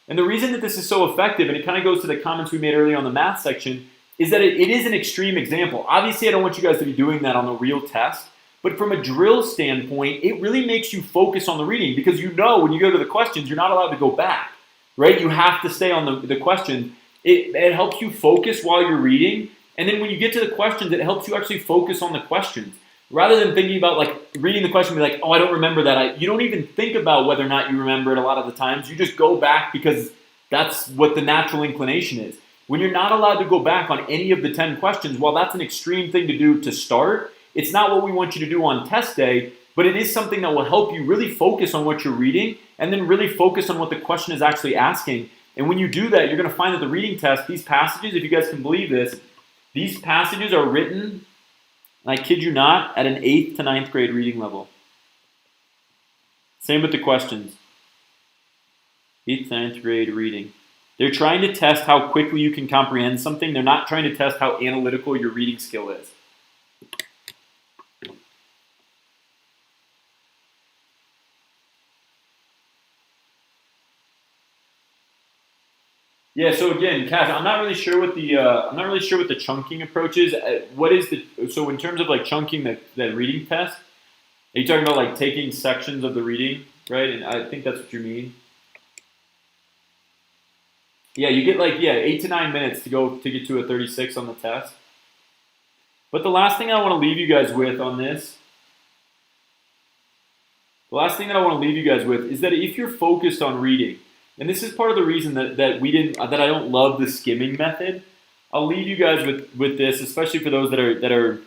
And the reason that this is so effective, and it kind of goes to the comments we made earlier on the math section, is that it is an extreme example. Obviously, I don't want you guys to be doing that on the real test, but from a drill standpoint, it really makes you focus on the reading because you know when you go to the questions, you're not allowed to go back, right? You have to stay on the question. It helps you focus while you're reading, and then when you get to the questions, it helps you actually focus on the questions. Rather than thinking about like reading the question and be like, oh, I don't remember that. You don't even think about whether or not you remember it a lot of the times. You just go back because that's what the natural inclination is. When you're not allowed to go back on any of the 10 questions, while that's an extreme thing to do to start, it's not what we want you to do on test day, but it is something that will help you really focus on what you're reading and then really focus on what the question is actually asking. And when you do that, you're going to find that the reading test, these passages, if you guys can believe this, these passages are written, and I kid you not, at an 8th to 9th grade reading level. Same with the questions. 8th to 9th grade reading. They're trying to test how quickly you can comprehend something. They're not trying to test how analytical your reading skill is. Yeah. So again, Cass, I'm not really sure what the chunking approach is. So in terms of like chunking the reading test? Are you talking about like taking sections of the reading, right? And I think that's what you mean. Yeah, you get 8 to 9 minutes to get to a 36 on the test. But the last thing I want to leave you guys with on this, is that if you're focused on reading, and this is part of the reason that I don't love the skimming method. I'll leave you guys with this, especially for those that are. And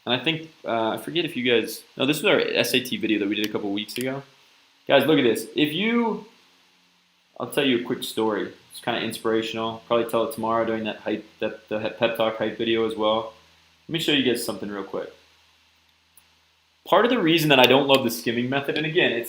I think I forget if you guys. No, this was our SAT video that we did a couple weeks ago. Guys, look at this. I'll tell you a quick story. It's kind of inspirational. Probably tell it tomorrow during the pep talk hype video as well. Let me show you guys something real quick. Part of the reason that I don't love the skimming method, and again,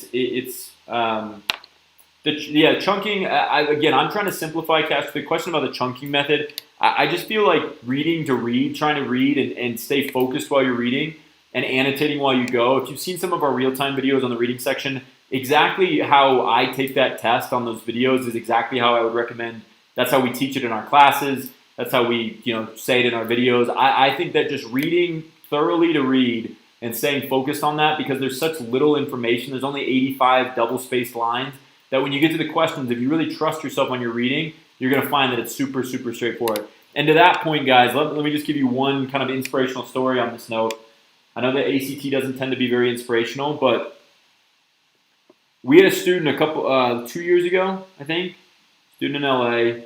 chunking. I'm trying to simplify, Cash. The question about the chunking method, I just feel like trying to read and stay focused while you're reading and annotating while you go. If you've seen some of our real-time videos on the reading section, exactly how I take that test on those videos is exactly how I would recommend. That's how we teach it in our classes. That's how we say it in our videos. I think that just reading thoroughly to read and staying focused on that, because there's such little information. There's only 85 double-spaced lines that when you get to the questions, if you really trust yourself on your reading, you're going to find that it's super, super straightforward. And to that point, guys, let me just give you one kind of inspirational story on this note. I know that ACT doesn't tend to be very inspirational, but we had a student 2 years ago, I think, student in LA.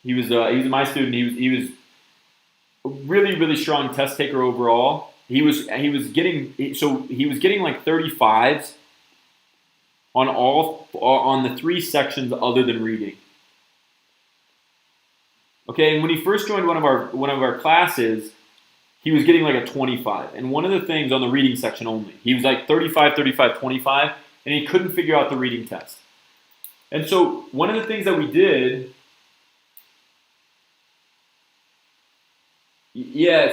He was my student. He was a really, really strong test taker overall. He was getting like 35s on the 3 sections other than reading. Okay, and when he first joined one of our classes, he was getting like a 25. And one of the things on the reading section only, he was like 35, 35, 25, and he couldn't figure out the reading test. And so one of the things that we did,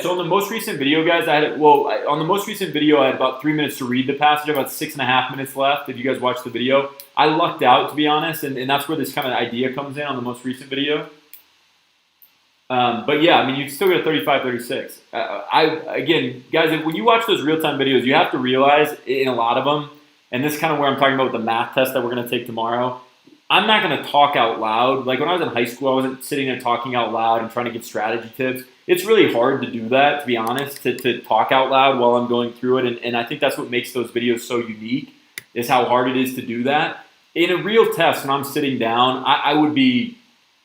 so on the most recent video, guys, I had about 3 minutes to read the passage, about 6.5 minutes left. If you guys watched the video, I lucked out, to be honest, and that's where this kind of idea comes in on the most recent video. But yeah, I mean, you still get a 35, 36. Again, guys, when you watch those real-time videos, you have to realize in a lot of them, and this is kind of where I'm talking about with the math test that we're going to take tomorrow, I'm not going to talk out loud. Like when I was in high school, I wasn't sitting there talking out loud and trying to give strategy tips. It's really hard to do that, to be honest, to talk out loud while I'm going through it. And I think that's what makes those videos so unique, is how hard it is to do that. In a real test, when I'm sitting down, I would be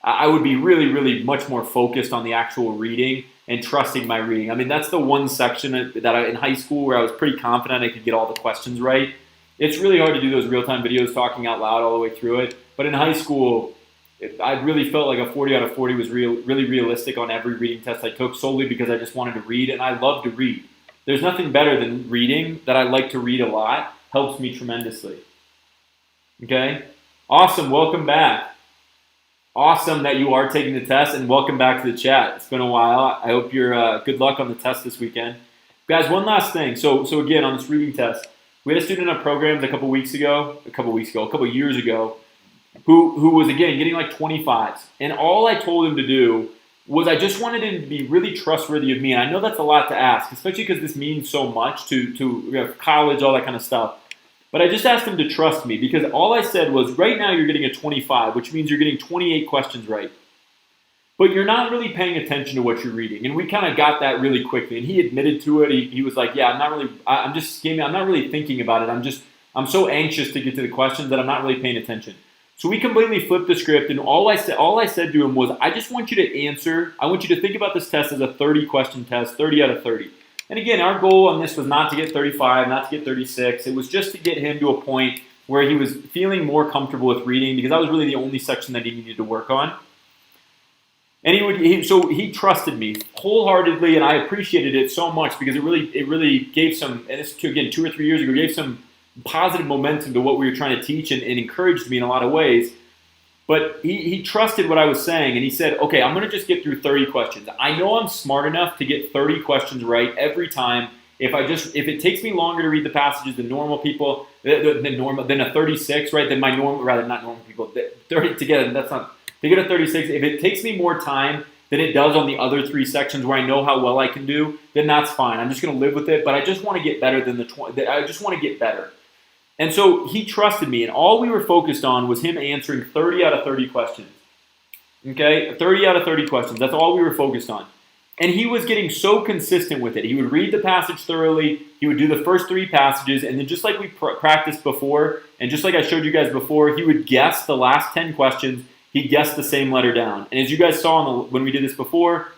really, really much more focused on the actual reading and trusting my reading. I mean, that's the one section that in high school where I was pretty confident I could get all the questions right. It's really hard to do those real-time videos talking out loud all the way through it. But in high school, I really felt like a 40 out of 40 was really realistic on every reading test I took, solely because I just wanted to read, and I love to read. There's nothing better than reading. That I like to read a lot. Helps me tremendously. Okay? Awesome. Welcome back. Awesome that you are taking the test, and welcome back to the chat. It's been a while. I hope you're good luck on the test this weekend. Guys, one last thing. So again, on this reading test, we had a student in our programs a couple years ago, who was, again, getting like 25s. And all I told him to do was I just wanted him to be really trustworthy of me. And I know that's a lot to ask, especially because this means so much to college, all that kind of stuff. But I just asked him to trust me, because all I said was, right now you're getting a 25, which means you're getting 28 questions right. But you're not really paying attention to what you're reading. And we kind of got that really quickly. And he admitted to it. He was like, yeah, I'm just skimming. I'm not really thinking about it. I'm so anxious to get to the questions that I'm not really paying attention. So we completely flipped the script, and all I said to him was, I just want you to answer. I want you to think about this test as a 30-question test, 30 out of 30. And again, our goal on this was not to get 35, not to get 36. It was just to get him to a point where he was feeling more comfortable with reading, because that was really the only section that he needed to work on. And so he trusted me wholeheartedly, and I appreciated it so much, because it really gave some, and this again 2 or 3 years ago, gave some positive momentum to what we were trying to teach, and encouraged me in a lot of ways. But he trusted what I was saying, and he said, okay, I'm going to just get through 30 questions. I know I'm smart enough to get 30 questions right every time. If it takes me longer to read the passages than normal people, than a 36, right? Than my normal, rather not normal people, 30 together. That's not, to get a 36. If it takes me more time than it does on the other 3 sections where I know how well I can do, then that's fine. I'm just going to live with it. But I just want to get better than the 20. I just want to get better. And so he trusted me, and all we were focused on was him answering 30 out of 30 questions. Okay? 30 out of 30 questions. That's all we were focused on. And he was getting so consistent with it. He would read the passage thoroughly. He would do the first 3 passages, and then just like we practiced before, and just like I showed you guys before, he would guess the last 10 questions. He guessed the same letter down. And as you guys saw when we did this before,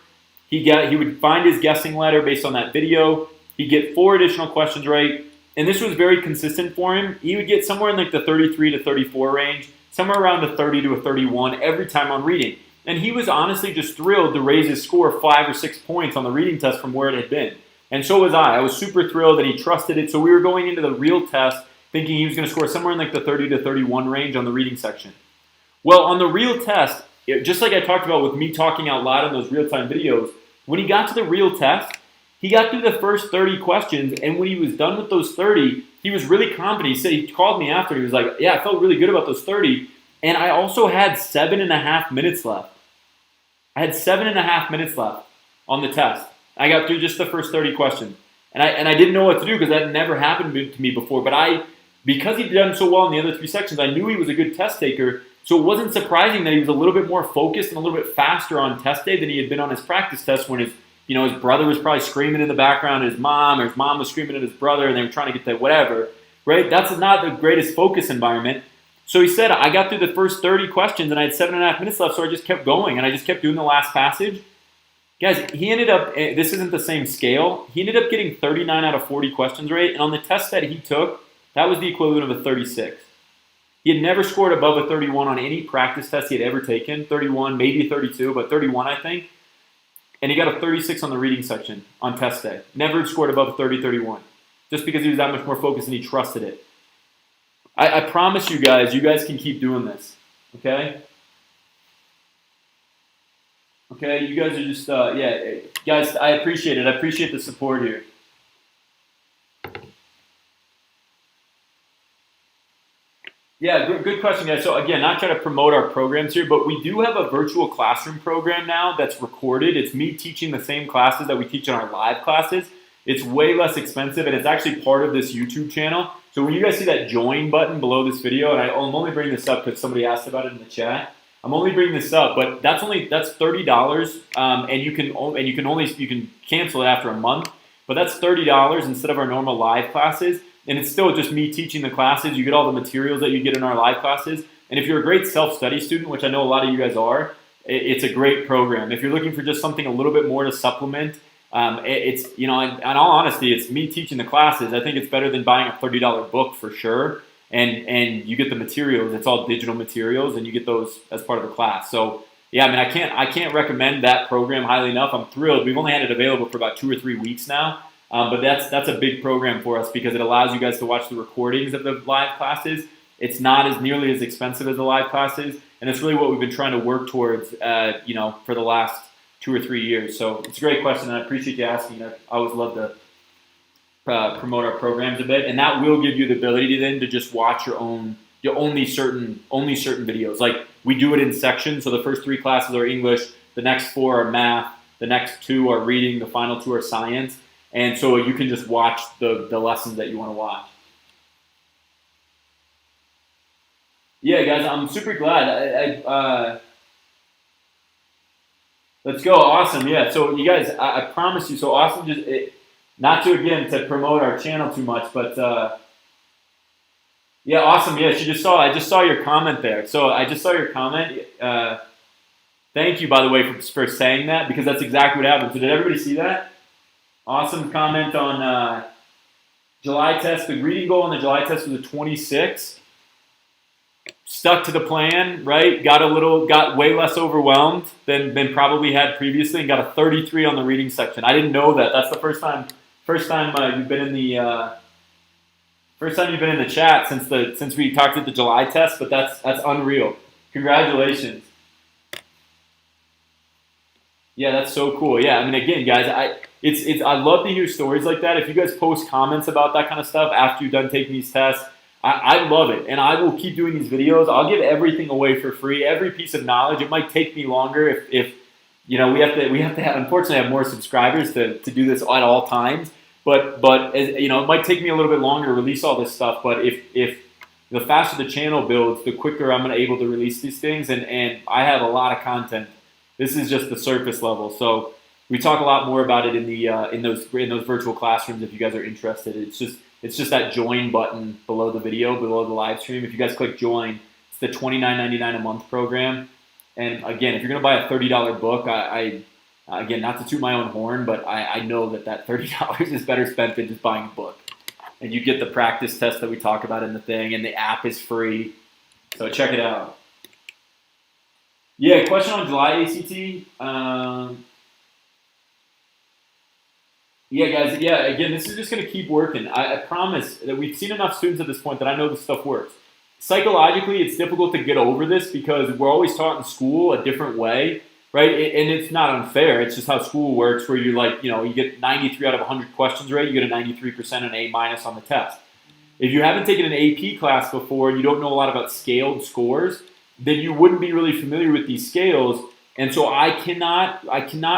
he would find his guessing letter based on that video. He'd get 4 additional questions right. And this was very consistent for him. He would get somewhere in like the 33 to 34 range, somewhere around the 30 to a 31 every time on reading. And he was honestly just thrilled to raise his score 5 or 6 points on the reading test from where it had been. And so was I. I was super thrilled that he trusted it. So we were going into the real test thinking he was going to score somewhere in like the 30 to 31 range on the reading section. Well, on the real test, just like I talked about with me talking out loud in those real-time videos, when he got to the real test, he got through the first 30 questions, and when he was done with those 30, he was really confident. He called me after. He was like, yeah, I felt really good about those 30, and I also had 7.5 minutes left. I had 7.5 minutes left on the test. I got through just the first 30 questions, and I didn't know what to do because that had never happened to me before, but because he'd done so well in the other 3 sections, I knew he was a good test taker, so it wasn't surprising that he was a little bit more focused and a little bit faster on test day than he had been on his practice test when his brother was probably screaming in the background, or his mom was screaming at his brother, and they were trying to get that whatever, right? That's not the greatest focus environment. So he said, I got through the first 30 questions, and I had 7.5 minutes left, so I just kept going, and I just kept doing the last passage. Guys, he ended up, this isn't the same scale, he ended up getting 39 out of 40 questions right, and on the test that he took, that was the equivalent of a 36. He had never scored above a 31 on any practice test he had ever taken, 31, maybe 32, but 31, I think. And he got a 36 on the reading section on test day. Never scored above 30, 31. Just because he was that much more focused and he trusted it. I promise you guys can keep doing this. Okay? Okay, you guys are just, guys, I appreciate it. I appreciate the support here. Yeah, good question, guys. So again, not trying to promote our programs here, but we do have a virtual classroom program now that's recorded. It's me teaching the same classes that we teach in our live classes. It's way less expensive, and it's actually part of this YouTube channel. So when you guys see that join button below this video, and I'm only bringing this up because somebody asked about it in the chat. I'm only bringing this up, but that's $30, and you can cancel it after a month. But that's $30 instead of our normal live classes. And it's still just me teaching the classes. You get all the materials that you get in our live classes. And if you're a great self-study student, which I know a lot of you guys are, it's a great program. If you're looking for just something a little bit more to supplement It's, in all honesty, it's me teaching the classes. I think it's better than buying a $30 book for sure. And you get the materials. It's all digital materials, and you get those as part of the class. So yeah, I can't recommend that program highly enough. I'm thrilled. We've only had it available for about 2 or 3 weeks now, but that's a big program for us because it allows you guys to watch the recordings of the live classes. It's not as nearly as expensive as the live classes, and it's really what we've been trying to work towards, for the last 2 or 3 years. So it's a great question, and I appreciate you asking. I always love to promote our programs a bit, and that will give you the ability to just watch only certain videos. Like we do it in sections, so the first 3 classes are English, the next 4 are math, the next 2 are reading, the final 2 are science, and so you can just watch the lessons that you want to watch. Yeah, guys, I'm super glad. Let's go, awesome. Yeah, so you guys, I promise you. So awesome. Not to promote our channel too much, but yeah, awesome. Yeah, I just saw your comment there. So I just saw your comment. Thank you, by the way, for saying that, because that's exactly what happened. So did everybody see that? Awesome comment on July test. The reading goal on the July test was a 26. Stuck to the plan, right? Got way less overwhelmed than probably had previously, and got a 33 on the reading section. I didn't know that. That's the first time you've been in the chat since we talked at the July test. But that's unreal. Congratulations. Yeah, that's so cool. Yeah, I mean, again, guys, I love to hear stories like that. If you guys post comments about that kind of stuff after you're done taking these tests, I love it, and I will keep doing these videos. I'll give everything away for free, every piece of knowledge. It might take me longer if we have to unfortunately have more subscribers to do this at all times. But it might take me a little bit longer to release all this stuff. But if the faster the channel builds, the quicker I'm able to release these things. And I have a lot of content. This is just the surface level. So we talk a lot more about it in those virtual classrooms if you guys are interested. It's just that join button below the video, below the live stream. If you guys click join, it's the $29.99 a month program. And again, if you're going to buy a $30 book, again, not to toot my own horn, but I know that $30 is better spent than just buying a book. And you get the practice test that we talk about in the thing, and the app is free. So check it out. Yeah, question on July ACT. Yeah, guys, yeah, again, this is just going to keep working. I promise that we've seen enough students at this point that I know this stuff works. Psychologically, it's difficult to get over this because we're always taught in school a different way, right? And it's not unfair. It's just how school works, where you get 93 out of 100 questions right, you get a 93% and A- on the test. If you haven't taken an AP class before and you don't know a lot about scaled scores, then you wouldn't be really familiar with these scales. And so I cannot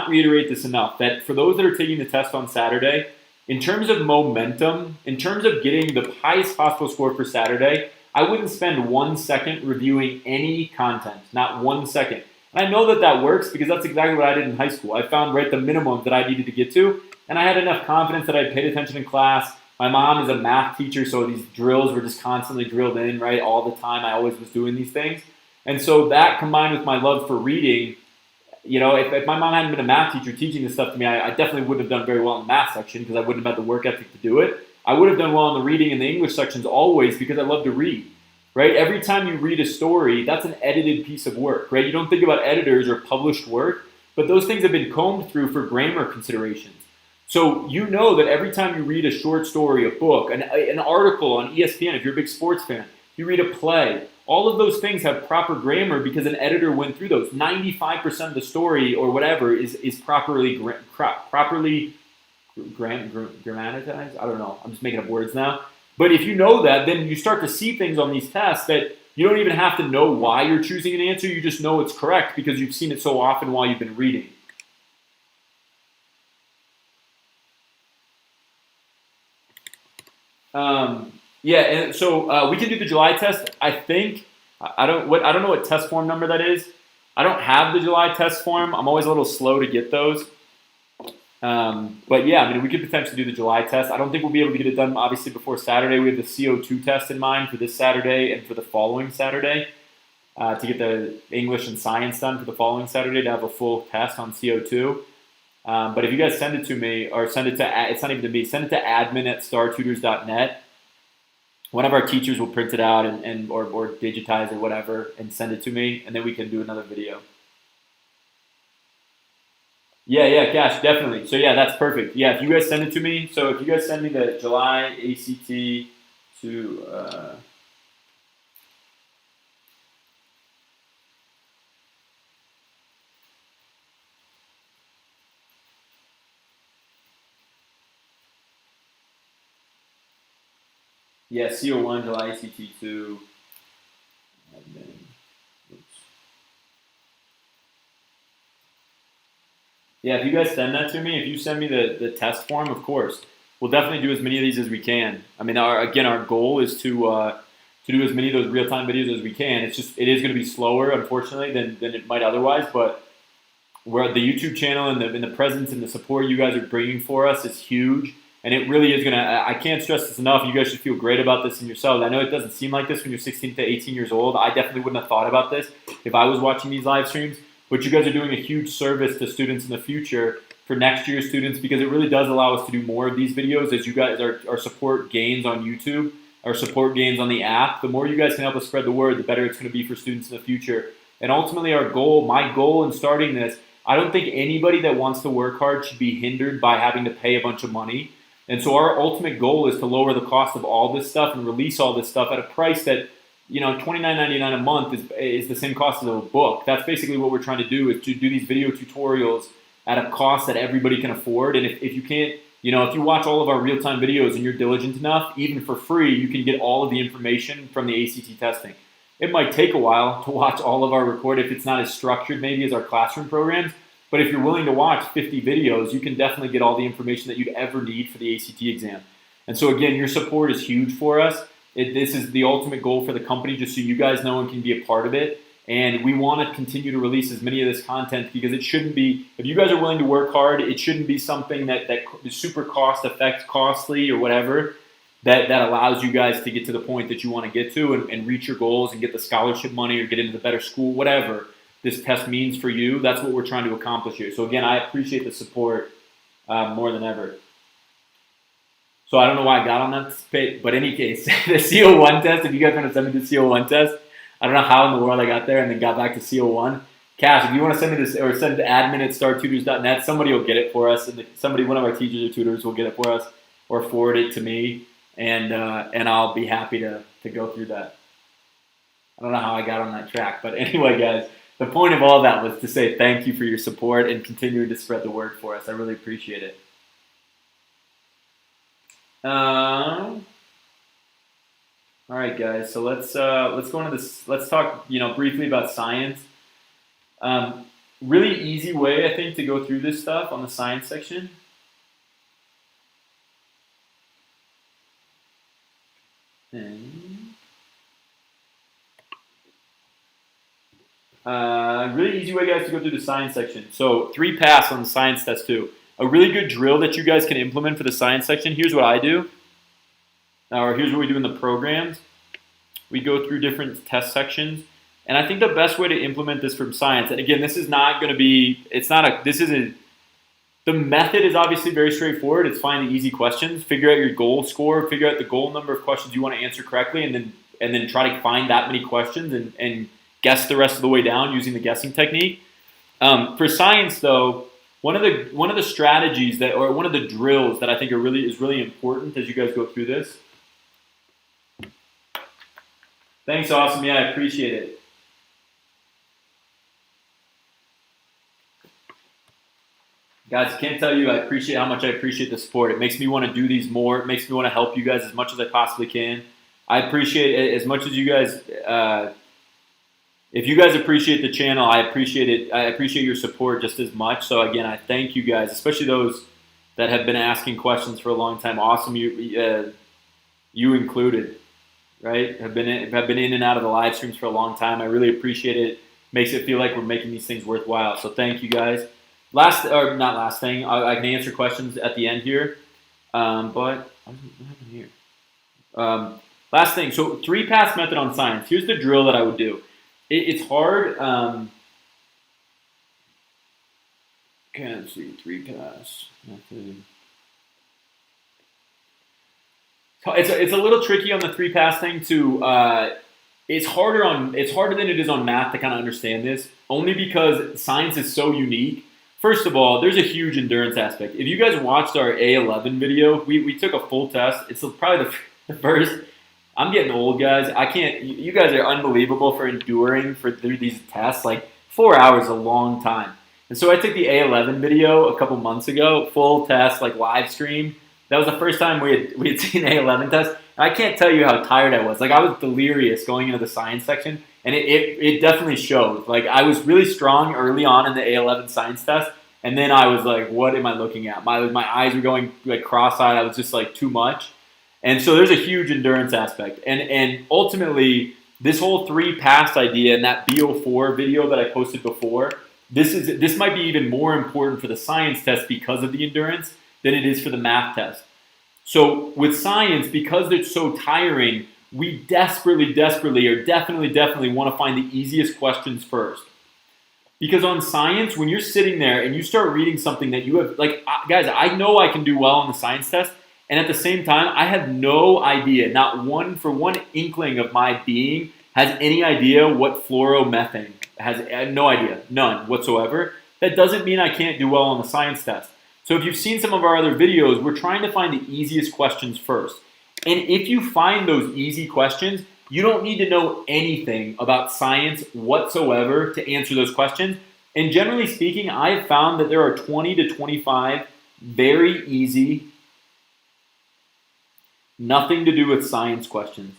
reiterate this enough, that for those that are taking the test on Saturday, in terms of momentum, in terms of getting the highest possible score for Saturday, I wouldn't spend 1 second reviewing any content, not 1 second. And I know that works because that's exactly what I did in high school. I found the minimum that I needed to get to, and I had enough confidence that I paid attention in class. My mom is a math teacher, so these drills were just constantly drilled in, right, all the time. I always was doing these things. And so that combined with my love for reading, if my mom hadn't been a math teacher teaching this stuff to me, I definitely wouldn't have done very well in the math section because I wouldn't have had the work ethic to do it. I would have done well in the reading and the English sections always because I love to read, right? Every time you read a story, that's an edited piece of work, right? You don't think about editors or published work, but those things have been combed through for grammar considerations. So you know that every time you read a short story, a book, an article on ESPN, if you're a big sports fan, you read a play, all of those things have proper grammar because an editor went through those. 95% of the story or whatever is properly grammatized. I don't know. I'm just making up words now. But if you know that, then you start to see things on these tests that you don't even have to know why you're choosing an answer. You just know it's correct because you've seen it so often while you've been reading. Yeah, and so we can do the July test. I think I don't know what test form number that is. I don't have the July test form. I'm always a little slow to get those. But yeah, we could potentially do the July test. I don't think we'll be able to get it done obviously before Saturday. We have the CO2 test in mind for this Saturday and for the following Saturday to get the English and science done for the following Saturday to have a full test on CO2. But if you guys send it to me, or send it to, it's not even to me, send it to admin@startutors.net. One of our teachers will print it out or digitize or whatever and send it to me, and then we can do another video. Yeah, Cash, definitely. So yeah, that's perfect. Yeah, if you guys send it to me, so if you guys send me the July ACT to yeah, CO1, July ACT to admin. Oops. Yeah, if you guys send that to me, if you send me the test form, of course, we'll definitely do as many of these as we can. I mean, our goal is to do as many of those real-time videos as we can. It's just, it is going to be slower, unfortunately, than it might otherwise, but where the YouTube channel and the presence and the support you guys are bringing for us is huge. And it really is going to, I can't stress this enough. You guys should feel great about this in yourselves. I know it doesn't seem like this when you're 16 to 18 years old. I definitely wouldn't have thought about this if I was watching these live streams. But you guys are doing a huge service to students in the future for next year's students, because it really does allow us to do more of these videos as you guys, our support gains on YouTube, our support gains on the app. The more you guys can help us spread the word, the better it's going to be for students in the future. And ultimately our goal, my goal in starting this, I don't think anybody that wants to work hard should be hindered by having to pay a bunch of money. And so our ultimate goal is to lower the cost of all this stuff and release all this stuff at a price that, you know, $29.99 a month is the same cost as a book. That's basically what we're trying to do, is to do these video tutorials at a cost that everybody can afford. And if you can't, you know, if you watch all of our real-time videos and you're diligent enough, even for free, you can get all of the information from the ACT testing. It might take a while to watch all of our record if it's not as structured maybe as our classroom programs. But if you're willing to watch 50 videos, you can definitely get all the information that you'd ever need for the ACT exam. And so again, your support is huge for us. This is the ultimate goal for the company, just so you guys know and can be a part of it. And we want to continue to release as many of this content, because it shouldn't be, if you guys are willing to work hard, it shouldn't be something that is super costly or whatever, that allows you guys to get to the point that you want to get to and reach your goals and get the scholarship money or get into the better school, whatever this test means for you. That's what we're trying to accomplish here. So again, I appreciate the support more than ever. So I don't know why I got on that space, but in any case, the CO1 test, if you guys want to send me the CO1 test, I don't know how in the world I got there and then got back to CO1. Cash, if you want to send me this, or send to admin@startutors.net, somebody will get it for us, and one of our teachers or tutors will get it for us, or forward it to me, and I'll be happy to go through that. I don't know how I got on that track, but anyway, guys, the point of all that was to say thank you for your support and continuing to spread the word for us. I really appreciate it. All right, guys. So let's go into this. Let's talk, briefly about science. Really easy way, I think, to go through this stuff on the science section. Really easy way, guys, to go through the science section. So 3 pass on the science test too. A really good drill that you guys can implement for the science section. Here's what I do, or here's what we do in the programs. We go through different test sections, and I think the best way to implement this from science, and again, this is not going to be, the method is obviously very straightforward. It's find the easy questions, figure out your goal score, figure out the goal number of questions you want to answer correctly, and then try to find that many questions and guess the rest of the way down using the guessing technique. For science, though, one of the strategies or one of the drills that I think is really important as you guys go through this. Thanks, awesome. Yeah, I appreciate it. Guys, I can't tell you how much I appreciate the support. It makes me want to do these more. It makes me want to help you guys as much as I possibly can. I appreciate it as much as you guys. If you guys appreciate the channel, I appreciate it. I appreciate your support just as much. So again, I thank you guys, especially those that have been asking questions for a long time. Awesome, you included, right? Have been in and out of the live streams for a long time. I really appreciate it. Makes it feel like we're making these things worthwhile. So thank you guys. Not last thing. I can answer questions at the end here, but what happened here? Last thing. So 3-pass method on science. Here's the drill that I would do. It's hard Okay, let's see, 3-pass method. It's a little tricky on the 3-pass thing to. It's harder than it is on math to kind of understand this, only because science is so unique. First of all, there's a huge endurance aspect. If you guys watched our A11 video, we took a full test. It's probably the first. I'm getting old, guys. I can't. You guys are unbelievable for enduring through these tests. Like 4 hours is a long time. And so I took the A11 video a couple months ago, full test, like live stream. That was the first time we had seen A11 test. And I can't tell you how tired I was. Like I was delirious going into the science section, and it definitely showed. Like I was really strong early on in the A11 science test, and then I was like, "What am I looking at?" My eyes were going like cross-eyed. I was just like too much. And so there's a huge endurance aspect. And ultimately, this whole 3-pass idea and that BO4 video that I posted before, this might be even more important for the science test because of the endurance than it is for the math test. So with science, because it's so tiring, we desperately or definitely want to find the easiest questions first. Because on science, when you're sitting there and you start reading something that you have, like, guys, I know I can do well on the science test, and at the same time, I have no idea, not one inkling of my being has any idea what fluoromethane has. No idea, none whatsoever. That doesn't mean I can't do well on the science test. So if you've seen some of our other videos, we're trying to find the easiest questions first. And if you find those easy questions, you don't need to know anything about science whatsoever to answer those questions. And generally speaking, I've found that there are 20 to 25 very easy, nothing to do with science questions.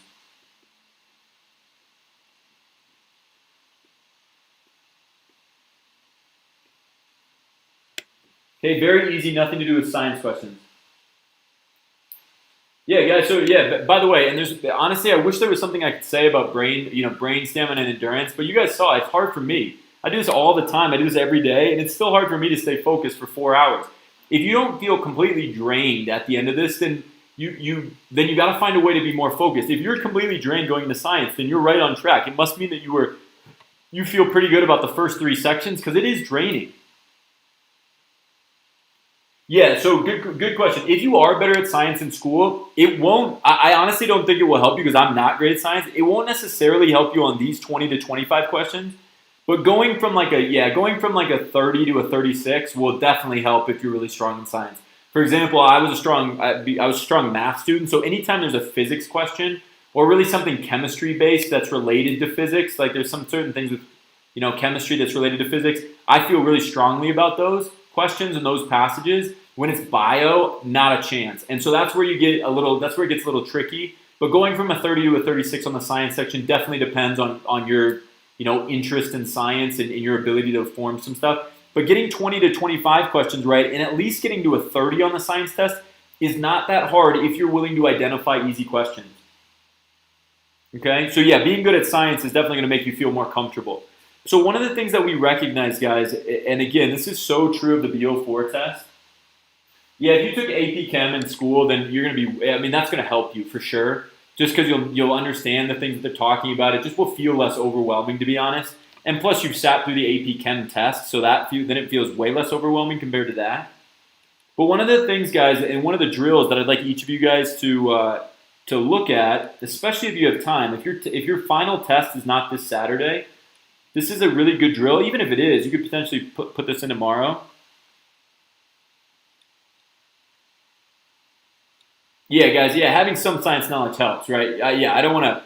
Okay, very easy, nothing to do with science questions. Yeah, guys. So yeah, by the way, and there's honestly, I wish there was something I could say about brain stamina and endurance, but you guys saw it's hard for me. I do this all the time. I do this every day, and it's still hard for me to stay focused for 4 hours. If you don't feel completely drained at the end of this, then you got to find a way to be more focused. If you're completely drained going into science, then you're right on track. It must mean that you feel pretty good about the first 3 sections because it is draining. Yeah, so good question. If you are better at science in school, it won't, I honestly don't think it will help you because I'm not great at science. It won't necessarily help you on these 20 to 25 questions, but going from like a 30 to a 36 will definitely help if you're really strong in science. For example, I was a strong math student, so anytime there's a physics question or really something chemistry based that's related to physics, like there's some certain things with chemistry that's related to physics, I feel really strongly about those questions and those passages. When it's bio, not a chance. And so that's where it gets a little tricky. But going from a 30 to a 36 on the science section definitely depends on your interest in science and your ability to form some stuff. But getting 20 to 25 questions right and at least getting to a 30 on the science test is not that hard if you're willing to identify easy questions. Okay? So yeah, being good at science is definitely going to make you feel more comfortable. So one of the things that we recognize, guys, and again, this is so true of the BO4 test. Yeah, if you took AP Chem in school, then you're going to be, that's going to help you for sure. Just because you'll understand the things that they're talking about. It just will feel less overwhelming, to be honest. And plus, you've sat through the AP Chem test, so then it feels way less overwhelming compared to that. But one of the things, guys, and one of the drills that I'd like each of you guys to look at, especially if you have time, if your final test is not this Saturday, this is a really good drill. Even if it is, you could potentially put this in tomorrow. Yeah, guys. Yeah, having some science knowledge helps, right? I don't want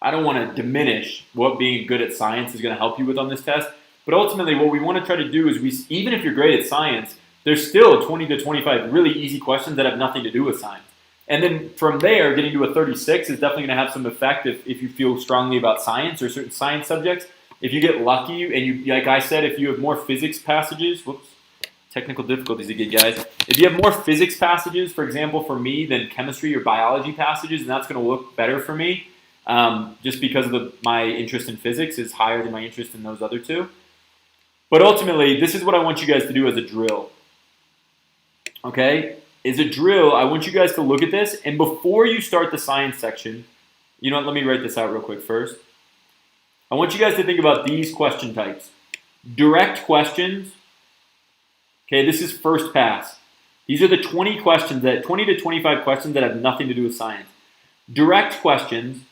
to diminish what being good at science is going to help you with on this test. But ultimately, what we want to try to do is even if you're great at science, there's still 20 to 25 really easy questions that have nothing to do with science. And then from there, getting to a 36 is definitely going to have some effect if you feel strongly about science or certain science subjects. If you get lucky and like I said, if you have more physics passages, technical difficulties again, guys. If you have more physics passages, for example, for me, than chemistry or biology passages, and that's going to look better for me, just because my interest in physics is higher than my interest in those other two. But ultimately, this is what I want you guys to do as a drill. Okay? Is a drill, I want you guys to look at this, and before you start the science section, let me write this out real quick first. I want you guys to think about these question types. Direct questions. Okay, this is first pass. These are the 20 to 25 questions that have nothing to do with science. Direct questions.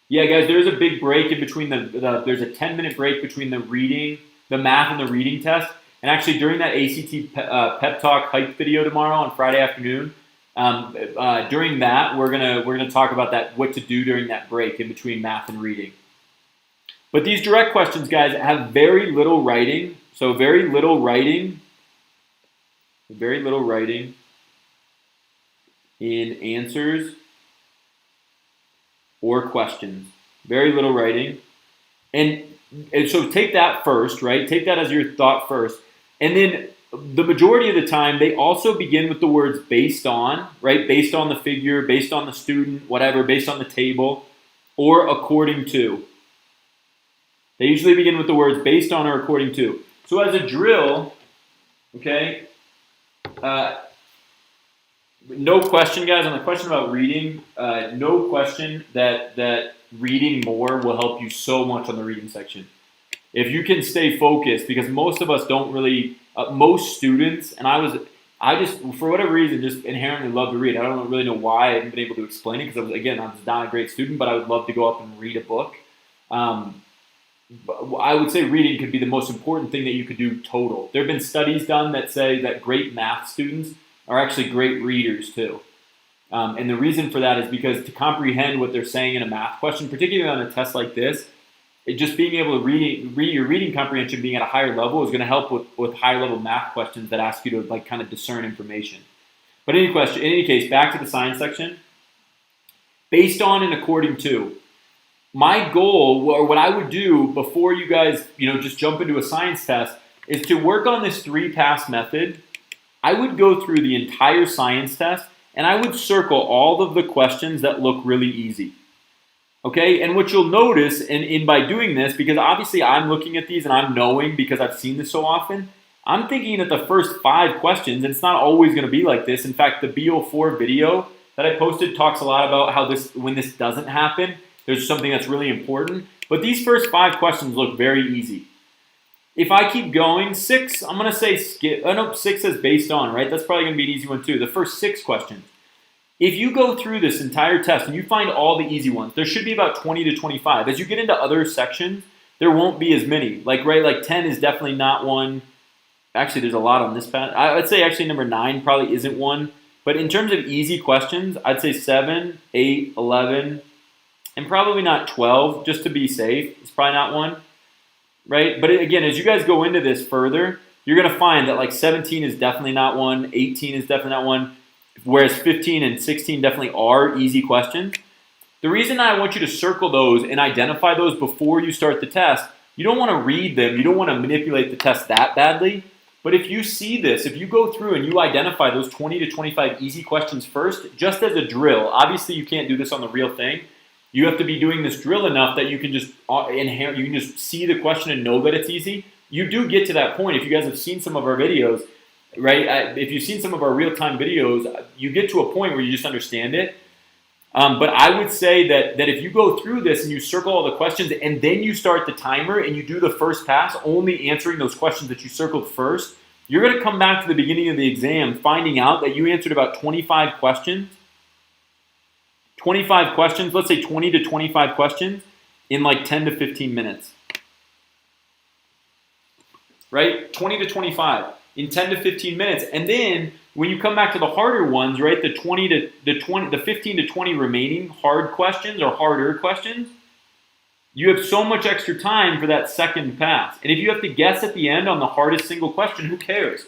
Yeah, guys, there's a big break in between there's a 10-minute break between the math and the reading test. And actually, during that ACT pep talk hype video tomorrow on Friday afternoon, during that we're gonna talk about what to do during that break in between math and reading. But these direct questions, guys, have very little writing. So very little writing in answers or questions. Very little writing. And so take that first, right? Take that as your thought first. And then the majority of the time, they also begin with the words based on, right? Based on the figure, based on the student, whatever, based on the table, or according to. They usually begin with the words based on or according to. So as a drill, okay, no question, guys, on the question about reading, no question that reading more will help you so much on the reading section. If you can stay focused, because most of us don't really, most students, and I just, for whatever reason, just inherently love to read. I don't really know why I haven't been able to explain it, because I'm not a great student, but I would love to go up and read a book. I would say reading could be the most important thing that you could do total. There have been studies done that say that great math students are actually great readers too. And the reason for that is because to comprehend what they're saying in a math question, particularly on a test like this, just being able to read your reading comprehension being at a higher level is going to help with higher level math questions that ask you to like kind of discern information. But in any case, back to the science section. Based on and according to. My goal, or what I would do before you guys, just jump into a science test, is to work on this 3-pass method. I would go through the entire science test, and I would circle all of the questions that look really easy. Okay, and what you'll notice, and by doing this, because obviously I'm looking at these and I'm knowing because I've seen this so often, I'm thinking that the first 5 questions, and it's not always going to be like this. In fact, the BO4 video that I posted talks a lot about how when this doesn't happen, there's something that's really important. But these first 5 questions look very easy. If I keep going, 6, I'm going to say skip. Oh, no, 6 is based on, right? That's probably going to be an easy one too. The first 6 questions. If you go through this entire test and you find all the easy ones, there should be about 20 to 25. As you get into other sections, there won't be as many. Like 10 is definitely not one. Actually, there's a lot on this path. I would say actually number 9 probably isn't one. But in terms of easy questions, I'd say 7, 8, 11, and probably not 12, just to be safe. It's probably not one, right? But again, as you guys go into this further, you're going to find that 17 is definitely not one, 18 is definitely not one, whereas 15 and 16 definitely are easy questions. The reason I want you to circle those and identify those before you start the test, you don't want to read them, you don't want to manipulate the test that badly, but if you see this, if you go through and you identify those 20 to 25 easy questions first, just as a drill, obviously you can't do this on the real thing. You have to be doing this drill enough that you can just see the question and know that it's easy. You do get to that point. If you guys have seen some of our videos, right? If you've seen some of our real-time videos, you get to a point where you just understand it. But I would say that if you go through this and you circle all the questions and then you start the timer and you do the first pass, only answering those questions that you circled first, you're going to come back to the beginning of the exam finding out that you answered about 25 questions. 25 questions, let's say 20 to 25 questions in 10 to 15 minutes. Right? 20 to 25 in 10 to 15 minutes. And then when you come back to the harder ones, right, the 15 to 20 remaining hard questions or harder questions, you have so much extra time for that second pass. And if you have to guess at the end on the hardest single question, who cares?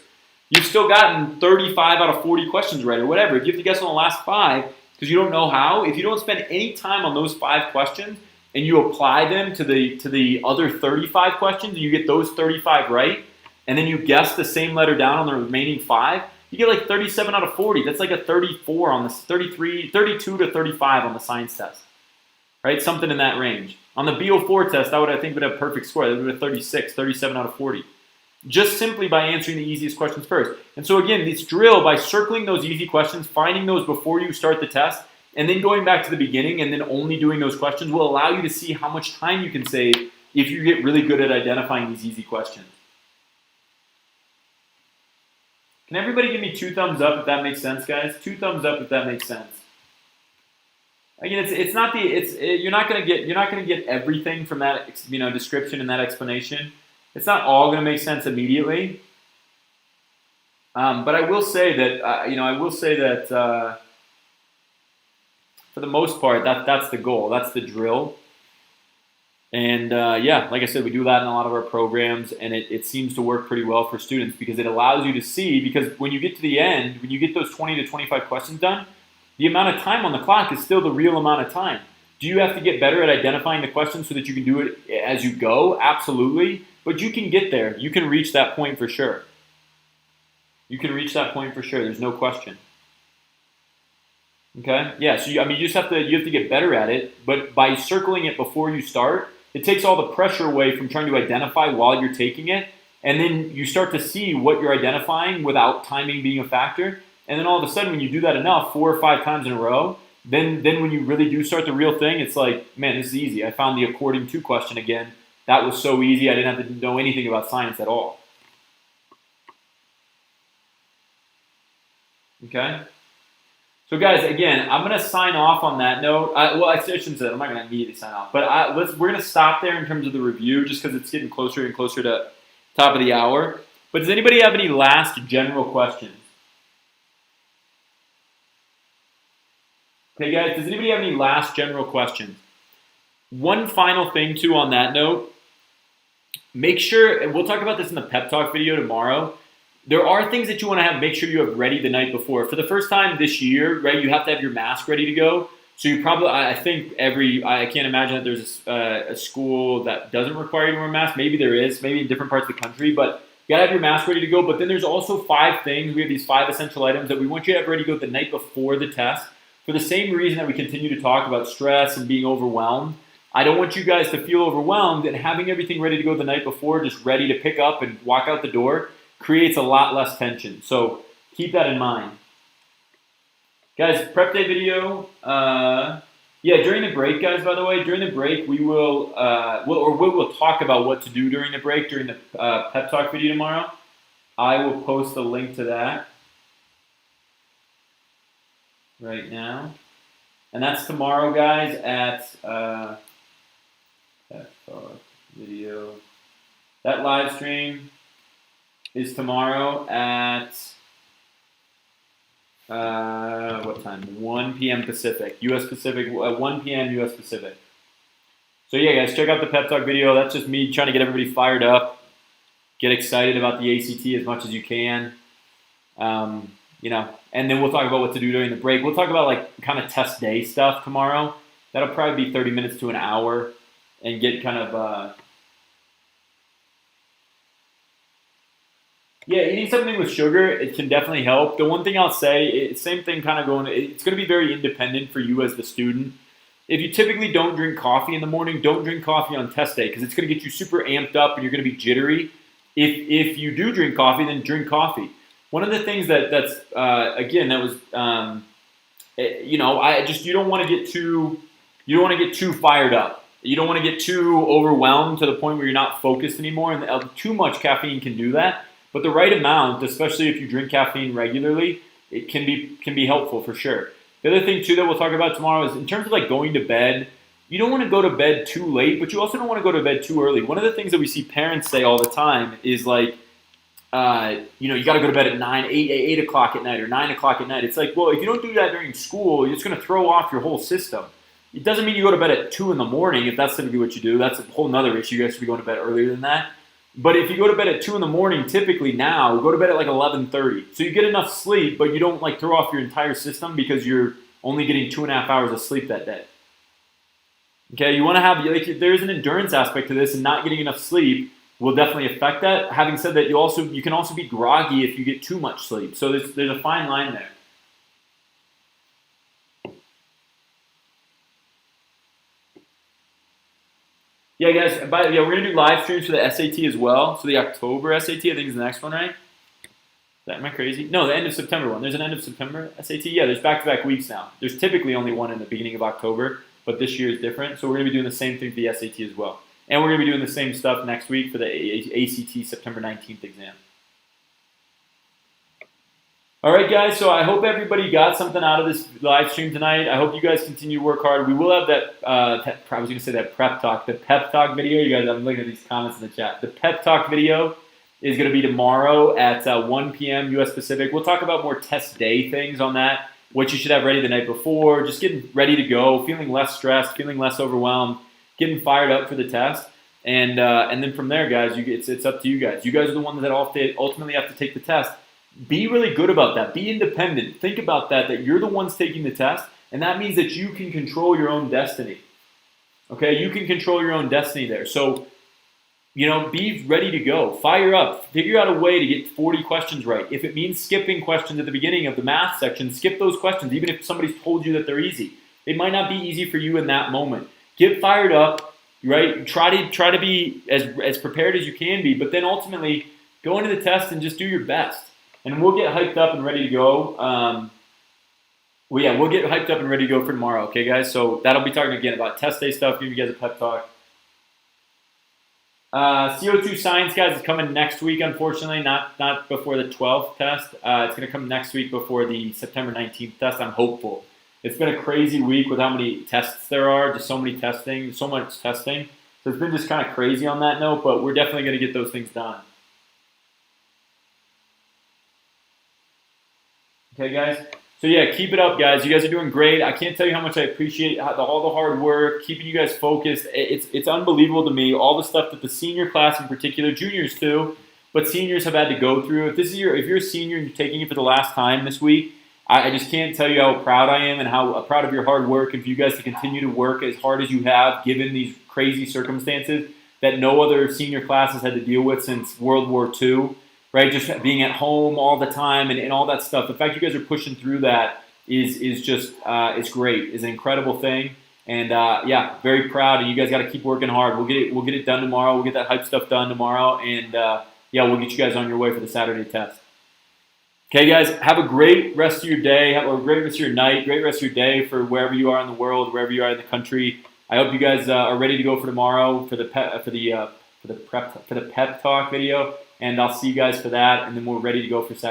You've still gotten 35 out of 40 questions right or whatever. If you have to guess on the last 5, because you don't know how, if you don't spend any time on those 5 questions and you apply them to the other 35 questions and you get those 35 right, and then you guess the same letter down on the remaining 5, you get 37 out of 40. That's a 34 on the 32 to 35 on the science test, right? Something in that range. On the BO4 test, I think would have perfect score. That would have 36, 37 out of 40. Just simply by answering the easiest questions first. And so again, this drill, by circling those easy questions, finding those before you start the test, And then going back to the beginning and then only doing those questions will allow you to see how much time you can save if you get really good at identifying these easy questions. Can everybody give me 2 thumbs up if that makes sense, guys? 2 thumbs up if that makes sense. Again, you're not gonna get everything from that description and that explanation. It's not all gonna make sense immediately. But I will say that for the most part, that's the goal. That's the drill. And yeah, like I said, we do that in a lot of our programs, and it seems to work pretty well for students because it allows you to see, because when you get to the end, when you get those 20 to 25 questions done, the amount of time on the clock is still the real amount of time. Do you have to get better at identifying the questions so that you can do it as you go? Absolutely. But you can get there. You can reach that point for sure. You can reach that point for sure. There's no question. Okay? Yeah, so you just have to get better at it, but by circling it before you start, it takes all the pressure away from trying to identify while you're taking it, and then you start to see what you're identifying without timing being a factor. And then all of a sudden, when you do that enough, 4 or 5 times in a row, then when you really do start the real thing, it's like, man, this is easy. I found the according to question again. That was so easy. I didn't have to know anything about science at all. Okay? So guys, again, I'm going to sign off on that note. I shouldn't say that. I'm not going to immediately sign off. But we're going to stop there in terms of the review just because it's getting closer and closer to top of the hour. But does anybody have any last general questions? Okay, guys, does anybody have any last general questions? One final thing, too, on that note. Make sure, and we'll talk about this in the pep talk video tomorrow, there are things that you want to make sure you have ready the night before. For the first time this year, right, you have to have your mask ready to go. So you probably, I can't imagine that there's a school that doesn't require you to wear a mask. Maybe there is, maybe in different parts of the country, but you gotta have your mask ready to go. But then there's also 5 things. We have these 5 essential items that we want you to have ready to go the night before the test. For the same reason that we continue to talk about stress and being overwhelmed. I don't want you guys to feel overwhelmed, and having everything ready to go the night before, just ready to pick up and walk out the door, creates a lot less tension. So keep that in mind. Guys, prep day video. Yeah, during the break, guys, by the way, during the break, we will talk about what to do during the break, during the pep talk video tomorrow. I will post a link to that right now. And that's tomorrow, guys, at pep talk video. That live stream is tomorrow at what time? 1 p.m. Pacific, U.S. Pacific, 1 p.m. U.S. Pacific. So yeah, guys, check out the pep talk video. That's just me trying to get everybody fired up, get excited about the ACT as much as you can. And then we'll talk about what to do during the break. We'll talk about like kind of test day stuff tomorrow. That'll probably be 30 minutes to an hour, and get kind of yeah, eating something with sugar, it can definitely help. The one thing I'll say, same thing kind of going, it's going to be very independent for you as the student. If you typically don't drink coffee in the morning, don't drink coffee on test day because it's going to get you super amped up and you're going to be jittery. If you do drink coffee, then drink coffee. One of the things you don't want to get too fired up. You don't want to get too overwhelmed to the point where you're not focused anymore, and too much caffeine can do that. But the right amount, especially if you drink caffeine regularly, it can be helpful for sure. The other thing too that we'll talk about tomorrow is in terms of like going to bed. You don't want to go to bed too late, but you also don't want to go to bed too early. One of the things that we see parents say all the time is like, you got to go to bed at 8 o'clock at night or 9 o'clock at night. It's like, well, if you don't do that during school, it's going to throw off your whole system. It doesn't mean you go to bed at 2 in the morning if that's going to be what you do. That's a whole nother issue. You guys should be going to bed earlier than that. But if you go to bed at 2 in the morning, typically now, go to bed at like 11:30. So you get enough sleep, but you don't like throw off your entire system because you're only getting 2.5 hours of sleep that day. Okay, you want to have, there's an endurance aspect to this, and not getting enough sleep will definitely affect that. Having said that, you can also be groggy if you get too much sleep. So there's a fine line there. Yeah, guys, we're going to do live streams for the SAT as well. So the October SAT, I think is the next one, right? Am I crazy? No, the end of September one. There's an end of September SAT. Yeah, there's back-to-back weeks now. There's typically only one in the beginning of October, but this year is different. So we're going to be doing the same thing for the SAT as well. And we're going to be doing the same stuff next week for the ACT September 19th exam. All right, guys, so I hope everybody got something out of this live stream tonight. I hope you guys continue to work hard. We will have that, I was going to say that prep talk, the pep talk video. You guys, I'm looking at these comments in the chat. The pep talk video is going to be tomorrow at 1 p.m. U.S. Pacific. We'll talk about more test day things on that, what you should have ready the night before, just getting ready to go, feeling less stressed, feeling less overwhelmed, getting fired up for the test. And then from there, guys, it's up to you guys. You guys are the ones that ultimately have to take the test. Be really good about that. Be independent. Think about that you're the ones taking the test, and that means that you can control your own destiny. Okay? You can control your own destiny there. So, be ready to go. Fire up. Figure out a way to get 40 questions right. If it means skipping questions at the beginning of the math section, skip those questions, even if somebody's told you that they're easy. They might not be easy for you in that moment. Get fired up, right? Try to be as prepared as you can be, but then ultimately go into the test and just do your best. And we'll get hyped up and ready to go. We'll get hyped up and ready to go for tomorrow, okay, guys? So that'll be talking again about test day stuff, give you guys a pep talk. CO2 science, guys, is coming next week, unfortunately, not before the 12th test. It's going to come next week before the September 19th test. I'm hopeful. It's been a crazy week with how many tests there are, just so much testing. So it's been just kind of crazy on that note, but we're definitely going to get those things done. Okay, guys? So, yeah, keep it up, guys. You guys are doing great. I can't tell you how much I appreciate all the hard work, keeping you guys focused. It's unbelievable to me, all the stuff that the senior class in particular, juniors too, but seniors have had to go through. If you're a senior and you're taking it for the last time this week, I just can't tell you how proud I am and how proud of your hard work, and for you guys to continue to work as hard as you have, given these crazy circumstances that no other senior class has had to deal with since World War II. Right, just being at home all the time and all that stuff. The fact you guys are pushing through that is just it's great. It's an incredible thing, and very proud. And you guys got to keep working hard. We'll get it done tomorrow. We'll get that hype stuff done tomorrow, and we'll get you guys on your way for the Saturday test. Okay, guys, have a great rest of your day. Have a great rest of your night. Great rest of your day for wherever you are in the world, wherever you are in the country. I hope you guys are ready to go for tomorrow for the pep talk video. And I'll see you guys for that, and then we're ready to go for Saturday.